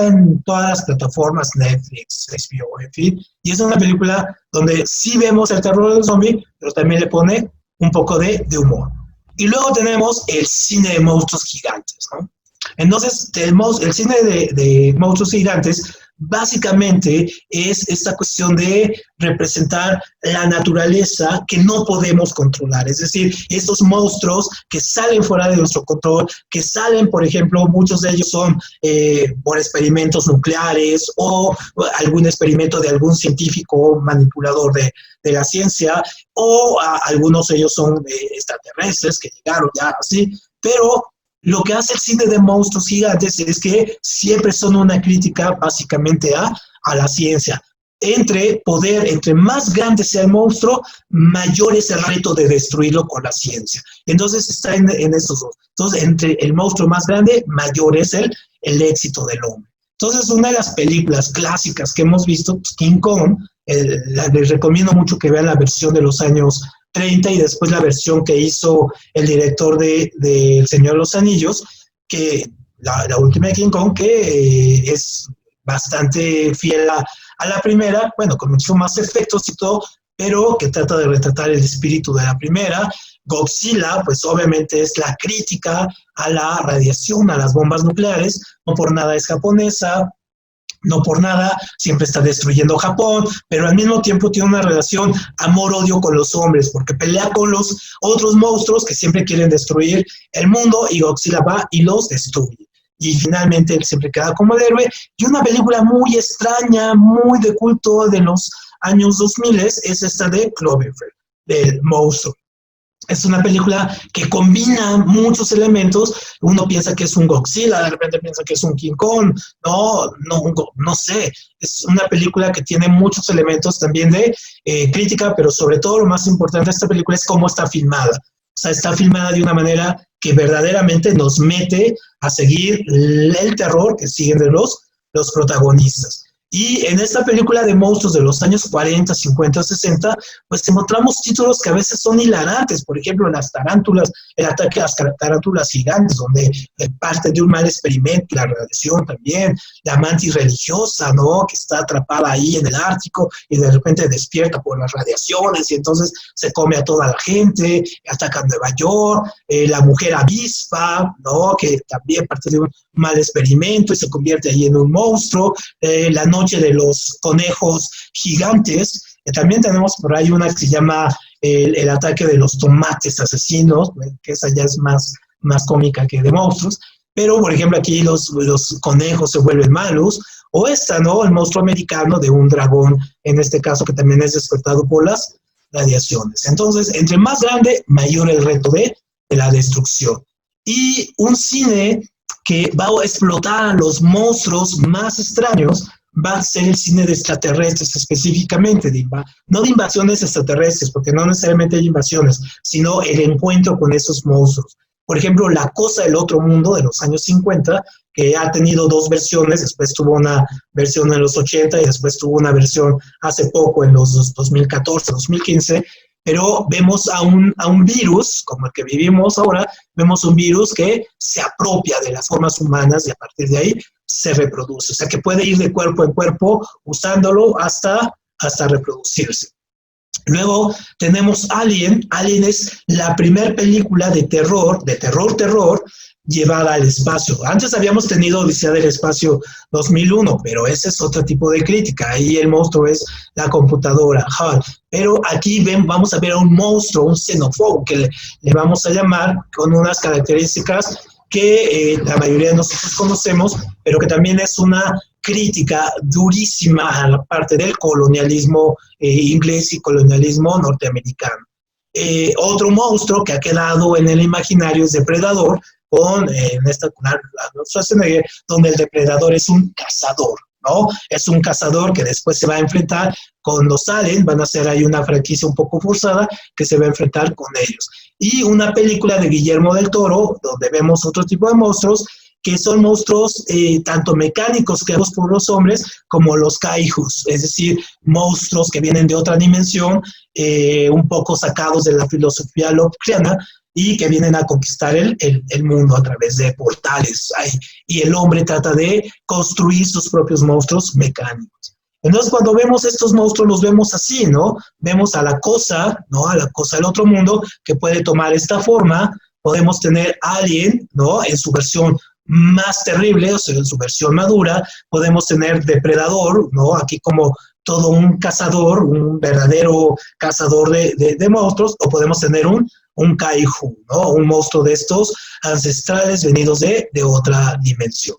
en todas las plataformas, Netflix, HBO, en fin, y es una película donde sí vemos el terror del zombie, pero también le pone un poco de humor. Y luego tenemos el cine de monstruos gigantes, ¿no? Entonces, el cine de monstruos gigantes básicamente es esta cuestión de representar la naturaleza que no podemos controlar, es decir, estos monstruos que salen fuera de nuestro control, que salen, por ejemplo, muchos de ellos son por experimentos nucleares o algún experimento de algún científico manipulador de la ciencia, o algunos de ellos son extraterrestres que llegaron ya así, pero lo que hace el cine de monstruos gigantes es que siempre son una crítica básicamente a la ciencia. Entre más grande sea el monstruo, mayor es el reto de destruirlo con la ciencia. Entonces está en esos dos. Entonces, entre el monstruo más grande, mayor es el éxito del hombre. Entonces, una de las películas clásicas que hemos visto, pues, King Kong, les recomiendo mucho que vean la versión de los años 30 y después la versión que hizo el director de El Señor de los Anillos, que la última de King Kong, que es bastante fiel a la primera, bueno, con mucho más efectos y todo, pero que trata de retratar el espíritu de la primera. Godzilla, pues obviamente es la crítica a la radiación, a las bombas nucleares, no por nada es japonesa, no por nada siempre está destruyendo Japón, pero al mismo tiempo tiene una relación amor-odio con los hombres, porque pelea con los otros monstruos que siempre quieren destruir el mundo y Godzilla va y los destruye. Y finalmente él siempre queda como el héroe. Y una película muy extraña, muy de culto de los años 2000 es esta de Cloverfield, del monstruo. Es una película que combina muchos elementos. Uno piensa que es un Godzilla, de repente piensa que es un King Kong. No sé. Es una película que tiene muchos elementos también de crítica, pero sobre todo lo más importante de esta película es cómo está filmada. O sea, está filmada de una manera que verdaderamente nos mete a seguir el terror que siguen de los protagonistas. Y en esta película de monstruos de los años 40, 50, 60, pues encontramos títulos que a veces son hilarantes. Por ejemplo, las tarántulas, el ataque a las tarántulas gigantes, donde parte de un mal experimento, la radiación también, la mantis religiosa, ¿no? Que está atrapada ahí en el Ártico y de repente despierta por las radiaciones y entonces se come a toda la gente, ataca a Nueva York, la mujer avispa, ¿no? Que también parte de un mal experimento y se convierte ahí en un monstruo, la noche de los conejos gigantes, también tenemos por ahí una que se llama el ataque de los tomates asesinos, que esa ya es más cómica que de monstruos, pero por ejemplo aquí los conejos se vuelven malos, o esta, ¿no? El monstruo americano de un dragón, en este caso que también es despertado por las radiaciones. Entonces, entre más grande, mayor el reto de la destrucción. Y un cine que va a explotar a los monstruos más extraños va a ser el cine de extraterrestres específicamente, no de invasiones extraterrestres, porque no necesariamente hay invasiones, sino el encuentro con esos monstruos. Por ejemplo, La Cosa del Otro Mundo de los años 50, que ha tenido dos versiones, después tuvo una versión en los 80 y después tuvo una versión hace poco en los 2014, 2015, pero vemos a un virus, como el que vivimos ahora, vemos un virus que se apropia de las formas humanas y a partir de ahí se reproduce. O sea, que puede ir de cuerpo en cuerpo usándolo hasta reproducirse. Luego tenemos Alien. Alien es la primera película de terror, llevada al espacio. Antes habíamos tenido Odisea del Espacio 2001, pero ese es otro tipo de crítica. Ahí el monstruo es la computadora, HAL. Pero aquí vamos a ver a un monstruo, un xenófobo, que le vamos a llamar, con unas características que la mayoría de nosotros conocemos, pero que también es una crítica durísima a la parte del colonialismo inglés y colonialismo norteamericano. Otro monstruo que ha quedado en el imaginario es Depredador, en esta Schwarzenegger, donde el depredador es un cazador, ¿no? Es un cazador que después se va a enfrentar con los Alien, van a hacer ahí una franquicia un poco forzada que se va a enfrentar con ellos. Y una película de Guillermo del Toro, donde vemos otro tipo de monstruos, que son monstruos tanto mecánicos creados por los hombres como los kaijus, es decir, monstruos que vienen de otra dimensión, un poco sacados de la filosofía Lovecraftiana, y que vienen a conquistar el mundo a través de portales. Y el hombre trata de construir sus propios monstruos mecánicos. Entonces, cuando vemos estos monstruos, los vemos así, ¿no? Vemos a la cosa, ¿no? A la cosa del otro mundo, que puede tomar esta forma. Podemos tener Alien, ¿no? En su versión más terrible, o sea, en su versión madura, podemos tener Depredador, ¿no? Aquí como todo un cazador, un verdadero cazador de monstruos, o podemos tener un kaiju, ¿no? Un monstruo de estos ancestrales venidos de otra dimensión.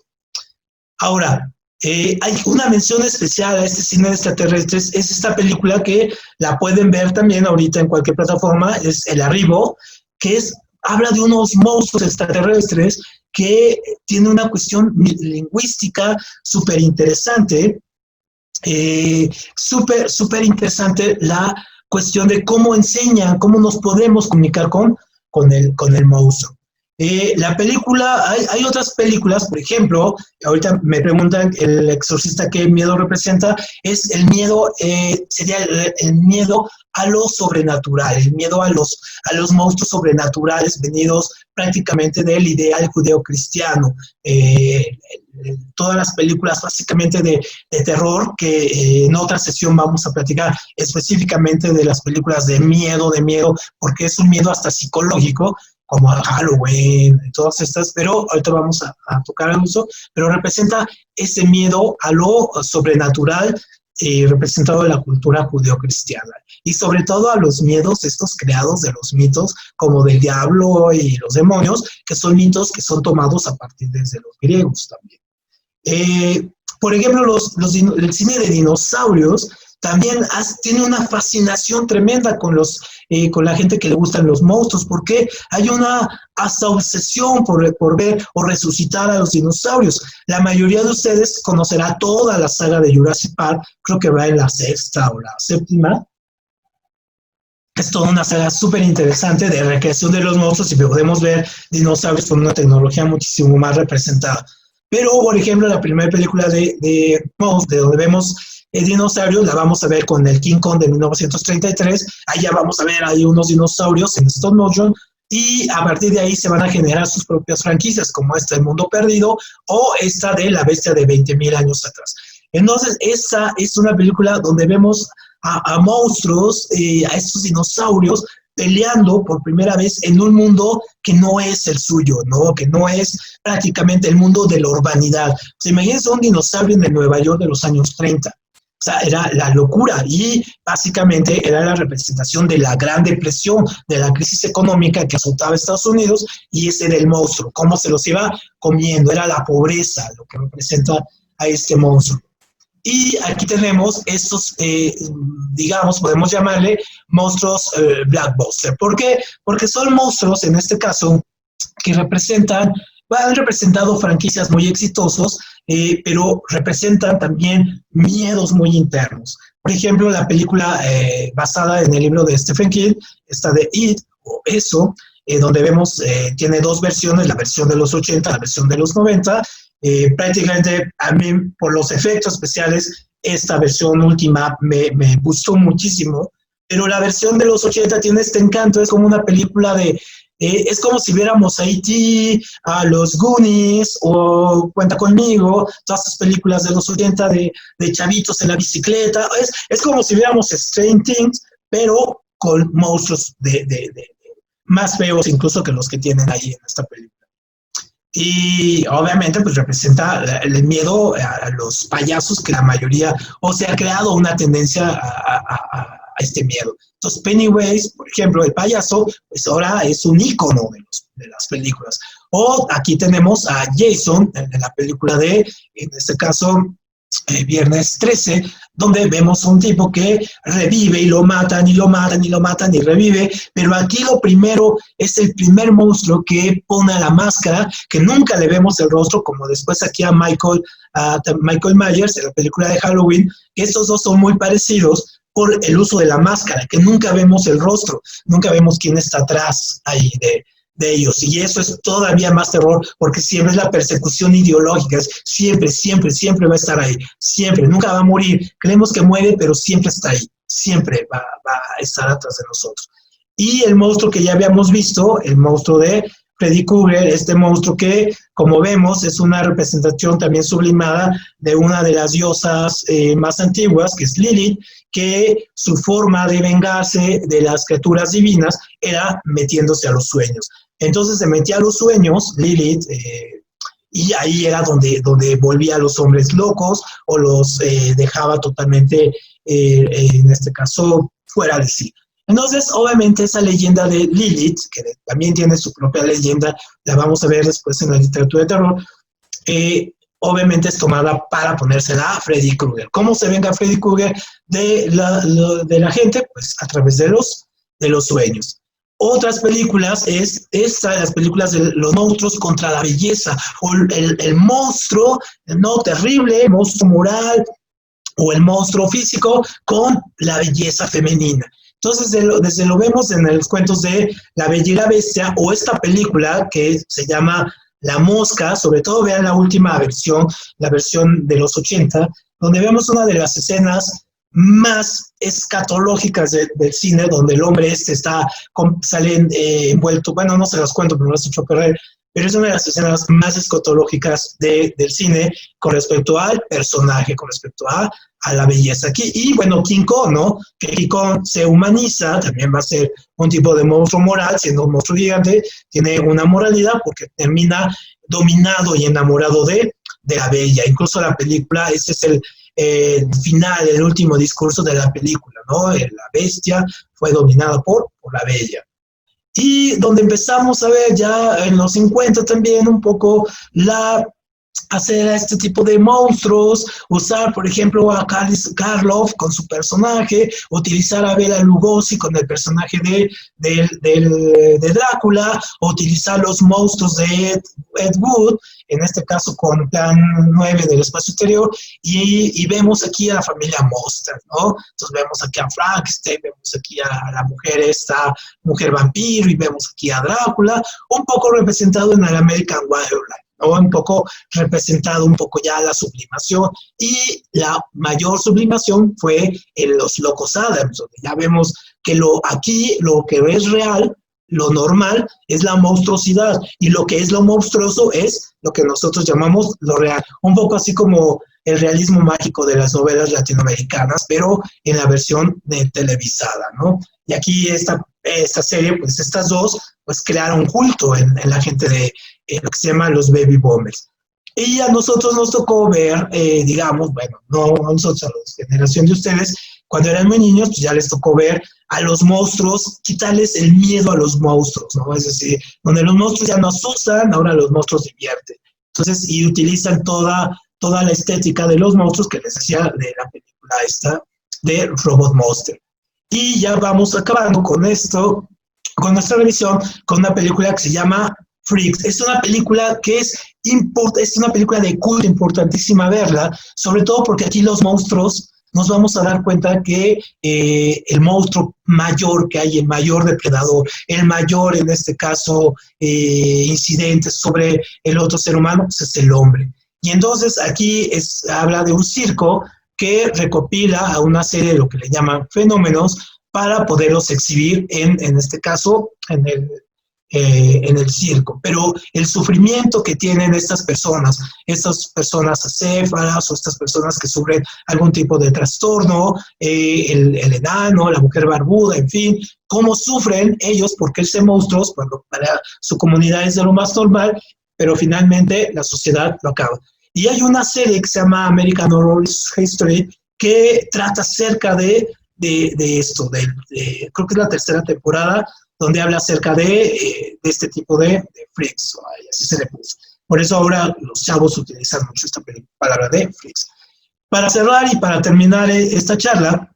Ahora, hay una mención especial a este cine de extraterrestres, es esta película que la pueden ver también ahorita en cualquier plataforma, es El Arribo, que habla de unos monstruos extraterrestres que tiene una cuestión lingüística súper interesante, súper interesante la cuestión de cómo enseñan, cómo nos podemos comunicar con el monstruo. La película, hay otras películas, por ejemplo, ahorita me preguntan el exorcista qué miedo representa, es el miedo, sería el miedo a lo sobrenatural, el miedo a los monstruos sobrenaturales venidos prácticamente del ideal judeocristiano. Todas las películas básicamente de terror, que en otra sesión vamos a platicar específicamente de las películas de miedo, porque es un miedo hasta psicológico, como Halloween, todas estas, pero ahorita vamos a tocar el uso, pero representa ese miedo a lo sobrenatural representado en la cultura judeocristiana, y sobre todo a los miedos estos creados de los mitos, como del diablo y los demonios, que son mitos que son tomados a partir de los griegos también. Por ejemplo, el cine de dinosaurios también tiene una fascinación tremenda con la gente que le gustan los monstruos, porque hay una hasta obsesión por ver o resucitar a los dinosaurios. La mayoría de ustedes conocerá toda la saga de Jurassic Park, creo que va en la sexta o la séptima. Es toda una saga súper interesante de recreación de los monstruos y podemos ver dinosaurios con una tecnología muchísimo más representada. Pero, por ejemplo, la primera película de donde vemos dinosaurios, la vamos a ver con el King Kong de 1933. Allá vamos a ver ahí unos dinosaurios en stop motion, y a partir de ahí se van a generar sus propias franquicias, como esta El Mundo Perdido o esta de La Bestia de 20.000 años atrás. Entonces, esa es una película donde vemos a monstruos, a estos dinosaurios, peleando por primera vez en un mundo que no es el suyo, ¿no? Que no es prácticamente el mundo de la urbanidad. O sea, imagínense un dinosaurio en el Nueva York de los años 30. O sea, era la locura, y básicamente era la representación de la Gran Depresión, de la crisis económica que azotaba a Estados Unidos, y ese era el monstruo, cómo se los iba comiendo, era la pobreza lo que representa a este monstruo. Y aquí tenemos estos, digamos, podemos llamarle monstruos blockbuster. ¿Por qué? Porque son monstruos, en este caso, que han representado franquicias muy exitosos, pero representan también miedos muy internos. Por ejemplo, la película basada en el libro de Stephen King, esta de It, o Eso, donde vemos, tiene dos versiones, la versión de los 80, la versión de los 90, prácticamente a mí, por los efectos especiales, esta versión última me gustó muchísimo, pero la versión de los 80 tiene este encanto, es como una película es como si viéramos a E.T., a los Goonies, o Cuenta Conmigo, todas esas películas de los 80 de chavitos en la bicicleta, es como si viéramos Stranger Things, pero con monstruos más feos incluso que los que tienen ahí en esta película. Y obviamente pues representa el miedo a los payasos, que la mayoría, o se ha creado una tendencia a este miedo. Entonces Pennywise, por ejemplo, el payaso, pues ahora es un ícono de las películas. O aquí tenemos a Jason, en la película en este caso, Viernes 13, donde vemos un tipo que revive y lo matan y lo matan y lo matan y revive, pero aquí lo primero es el primer monstruo que pone la máscara, que nunca le vemos el rostro, como después aquí a Michael Myers en la película de Halloween, que estos dos son muy parecidos por el uso de la máscara, que nunca vemos el rostro, nunca vemos quién está atrás ahí de ellos, y eso es todavía más terror, porque siempre es la persecución ideológica, siempre va a estar ahí, siempre, nunca va a morir, creemos que muere, pero siempre está ahí, siempre va a estar atrás de nosotros. Y el monstruo que ya habíamos visto, el monstruo de Freddy Krueger, este monstruo que, como vemos, es una representación también sublimada de una de las diosas más antiguas, que es Lilith, que su forma de vengarse de las criaturas divinas era metiéndose a los sueños. Entonces se metía a los sueños, Lilith, y ahí era donde volvía a los hombres locos o los dejaba totalmente, en este caso, fuera de sí. Entonces, obviamente, esa leyenda de Lilith, que también tiene su propia leyenda, la vamos a ver después en la literatura de terror, obviamente es tomada para ponérsela a Freddy Krueger. ¿Cómo se venga Freddy Krueger de la gente? Pues a través de los sueños. Otras películas las películas de los monstruos contra la belleza, o el monstruo, no terrible, monstruo moral, o el monstruo físico con la belleza femenina. Entonces, desde lo vemos en los cuentos de La Bella y la Bestia, o esta película que se llama La Mosca, sobre todo vean la última versión, la versión de los 80, donde vemos una de las escenas más escatológicas del cine, donde el hombre sale envuelto, bueno, no se las cuento, pero no las he hecho perder, pero es una de las escenas más escatológicas del cine con respecto al personaje, con respecto a la belleza aquí. Y bueno, King Kong, ¿no? Que King Kong se humaniza, también va a ser un tipo de monstruo moral, siendo un monstruo gigante, tiene una moralidad porque termina dominado y enamorado de la bella. Incluso la película, ese es el final, el último discurso de la película, ¿no? La bestia fue dominada por la bella. Y donde empezamos a ver ya en los 50 también un poco hacer a este tipo de monstruos, usar, por ejemplo, a Karloff con su personaje, utilizar a Bela Lugosi con el personaje de Drácula, utilizar los monstruos de Ed Wood, en este caso con Plan 9 del espacio exterior, y vemos aquí a la familia Monster, ¿no? Entonces vemos aquí a Frankenstein, vemos aquí a la mujer, esta mujer vampiro, y vemos aquí a Drácula, un poco representado en el American Wildlife, ¿no? Un poco representado, un poco ya la sublimación, y la mayor sublimación fue en Los Locos Adams, donde ya vemos que aquí lo que es real, lo normal, es la monstruosidad, y lo que es lo monstruoso es lo que nosotros llamamos lo real. Un poco así como el realismo mágico de las novelas latinoamericanas, pero en la versión televisada, ¿no? Y aquí esta serie, pues estas dos, pues crearon culto en la gente de lo que se llama los baby boomers. Y a nosotros nos tocó ver, digamos, bueno, no a nosotros, a la generación de ustedes, cuando eran muy niños, pues ya les tocó ver a los monstruos, quitarles el miedo a los monstruos, ¿no? Es decir, donde los monstruos ya no asustan, ahora los monstruos divierten. Entonces, y utilizan toda la estética de los monstruos que les decía de la película esta de Robot Monster. Y ya vamos acabando con esto, con nuestra revisión, con una película que se llama Freaks. Es una película que es una película de culto, importantísima verla, sobre todo porque aquí los monstruos nos vamos a dar cuenta que el monstruo mayor que hay, el mayor depredador, el mayor, en este caso, incidente sobre el otro ser humano, pues es el hombre. Y entonces aquí habla de un circo que recopila a una serie de lo que le llaman fenómenos para poderlos exhibir en este caso, en el circo. Pero el sufrimiento que tienen estas personas acéfalas o estas personas que sufren algún tipo de trastorno, el enano, la mujer barbuda, en fin, cómo sufren ellos porque ser monstruos, cuando para su comunidad es de lo más normal, pero finalmente la sociedad lo acaba. Y hay una serie que se llama American Horror History que trata acerca de esto, creo que es la tercera temporada, donde habla acerca de este tipo de freaks, así se le puso. Por eso ahora los chavos utilizan mucho esta palabra de freaks. Para cerrar y para terminar esta charla,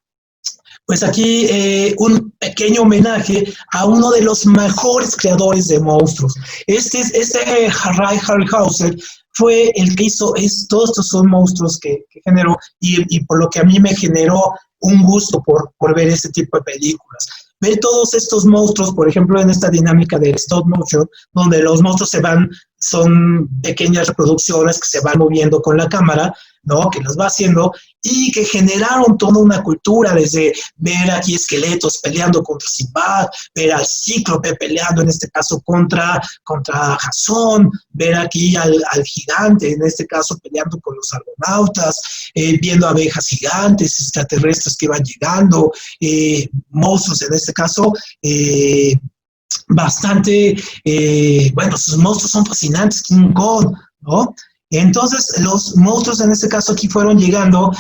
pues aquí un pequeño homenaje a uno de los mejores creadores de monstruos. Ray Harryhausen fue el que hizo todos estos son monstruos que generó y por lo que a mí me generó un gusto por ver este tipo de películas. Ver todos estos monstruos, por ejemplo, en esta dinámica de stop motion, donde los monstruos son pequeñas reproducciones que se van moviendo con la cámara, ¿no? Que los va haciendo y que generaron toda una cultura, desde ver aquí esqueletos peleando contra Sinbad, ver al Cíclope peleando en este caso contra Jasón, ver aquí al gigante en este caso peleando con los argonautas, viendo abejas gigantes, extraterrestres que iban llegando, monstruos en este caso, bastante, bueno, sus monstruos son fascinantes. King Kong, ¿no? Entonces, los monstruos en este caso aquí fueron llegando,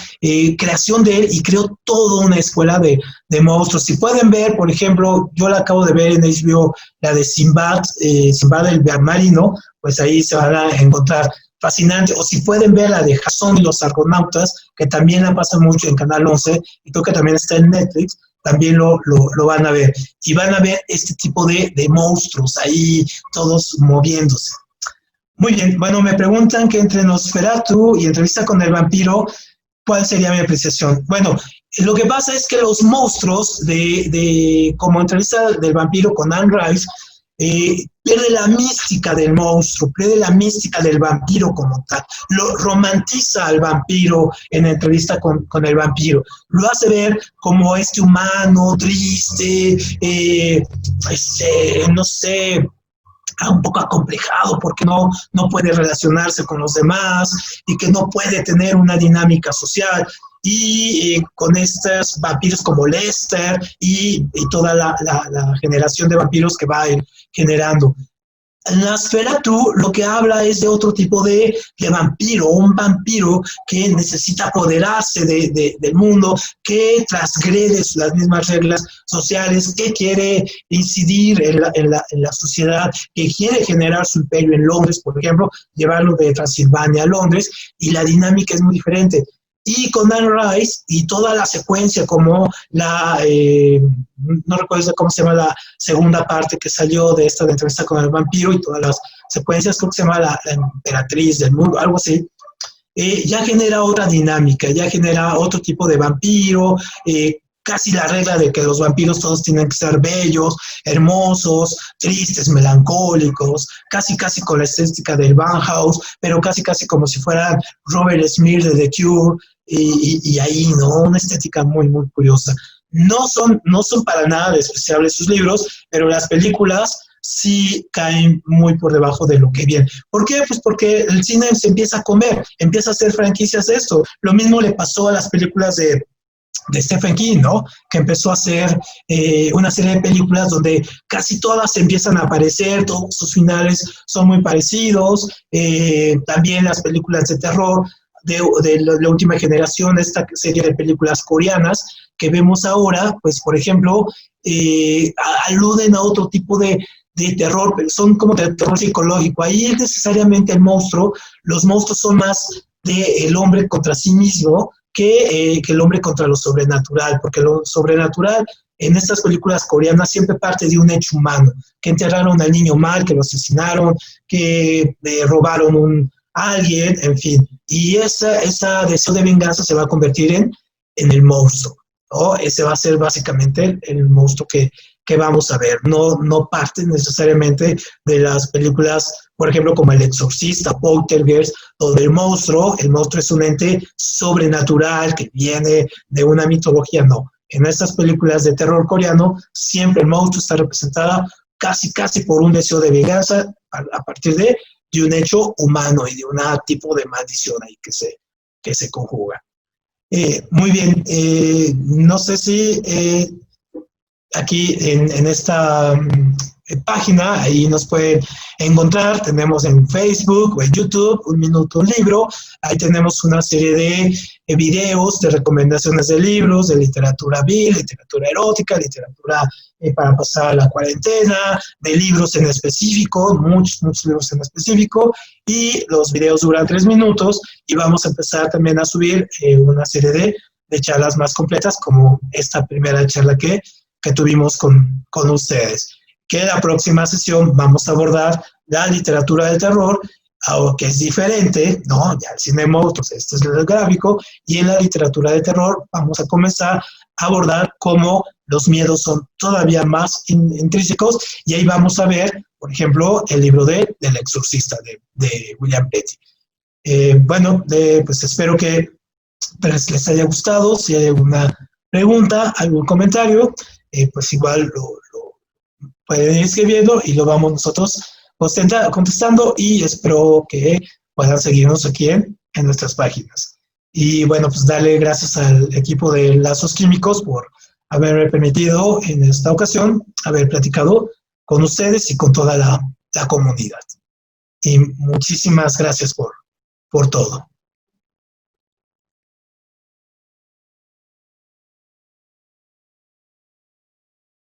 creación de él, y creó toda una escuela de monstruos. Si pueden ver, por ejemplo, yo la acabo de ver en HBO, la de Sinbad, Sinbad el Marino, pues ahí se van a encontrar fascinante. O si pueden ver la de Jason y los Argonautas, que también la pasan mucho en Canal 11, y creo que también está en Netflix, también lo van a ver. Y van a ver este tipo de monstruos ahí, todos moviéndose. Muy bien, bueno, me preguntan que entre Nosferatu y Entrevista con el Vampiro, ¿cuál sería mi apreciación? Bueno, lo que pasa es que los monstruos como Entrevista del Vampiro con Anne Rice, pierde la mística del monstruo, pierde la mística del vampiro como tal, lo romantiza al vampiro en la Entrevista con el Vampiro, lo hace ver como este humano triste, no sé, un poco acomplejado porque no puede relacionarse con los demás y que no puede tener una dinámica social. Y con estos vampiros como Lester y toda la generación de vampiros que va a ir generando. Nosferatu lo que habla es de otro tipo de vampiro, un vampiro que necesita apoderarse del mundo, que transgrede las mismas reglas sociales, que quiere incidir en la sociedad, que quiere generar su imperio en Londres, por ejemplo, llevarlo de Transilvania a Londres, y la dinámica es muy diferente. Y con Anne Rice y toda la secuencia, como no recuerdo cómo se llama la segunda parte que salió de esta de Entrevista con el Vampiro, y todas las secuencias, creo que se llama la Emperatriz del Mundo, algo así, ya genera otra dinámica, ya genera otro tipo de vampiro, casi la regla de que los vampiros todos tienen que ser bellos, hermosos, tristes, melancólicos, casi con la estética del Bauhaus, pero casi como si fueran Robert Smith de The Cure, y ahí, ¿no? Una estética muy curiosa. No son para nada despreciables sus libros, pero las películas sí caen muy por debajo de lo que viene. ¿Por qué? Pues porque el cine se empieza a comer, empieza a hacer franquicias de esto. Lo mismo le pasó a las películas de Stephen King, ¿no? Que empezó a hacer una serie de películas donde casi todas empiezan a aparecer, todos sus finales son muy parecidos, también las películas de terror de la última generación, esta serie de películas coreanas que vemos ahora, pues por ejemplo, aluden a otro tipo de terror, pero son como de terror psicológico. Ahí necesariamente los monstruos son más del hombre contra sí mismo que el hombre contra lo sobrenatural, porque lo sobrenatural en estas películas coreanas siempre parte de un hecho humano, que enterraron al niño mal, que lo asesinaron, que robaron a alguien, en fin. Y esa deseo de venganza se va a convertir en el monstruo, ¿no? Ese va a ser básicamente el monstruo que vamos a ver. No parte necesariamente de las películas, por ejemplo, como El Exorcista, Poltergeist, donde el monstruo es un ente sobrenatural que viene de una mitología. No. En estas películas de terror coreano, siempre el monstruo está representado casi por un deseo de venganza a partir de un hecho humano y de un tipo de maldición ahí que se conjuga. Muy bien, no sé si aquí en esta página, ahí nos pueden encontrar, tenemos en Facebook o en YouTube, Un Minuto, un Libro, ahí tenemos una serie de videos, de recomendaciones de libros, de literatura vil, literatura erótica, literatura para pasar la cuarentena, de libros en específico, muchos libros en específico, y los videos duran 3 minutos, y vamos a empezar también a subir una serie de charlas más completas, como esta primera charla que tuvimos con ustedes. Que en la próxima sesión vamos a abordar la literatura del terror, que es diferente, ¿no? Ya el cine de monstruos, este es el gráfico, y en la literatura de terror vamos a comenzar a abordar cómo los miedos son todavía más intrínsecos, y ahí vamos a ver, por ejemplo, el libro del Exorcista de William Petty. Bueno, pues espero que les haya gustado. Si hay alguna pregunta, algún comentario, pues igual lo pueden ir escribiendo y lo vamos nosotros contestando, y espero que puedan seguirnos aquí en nuestras páginas. Y bueno, pues darle gracias al equipo de Lazos Químicos por haberme permitido en esta ocasión haber platicado con ustedes y con toda la comunidad. y muchísimas gracias por todo.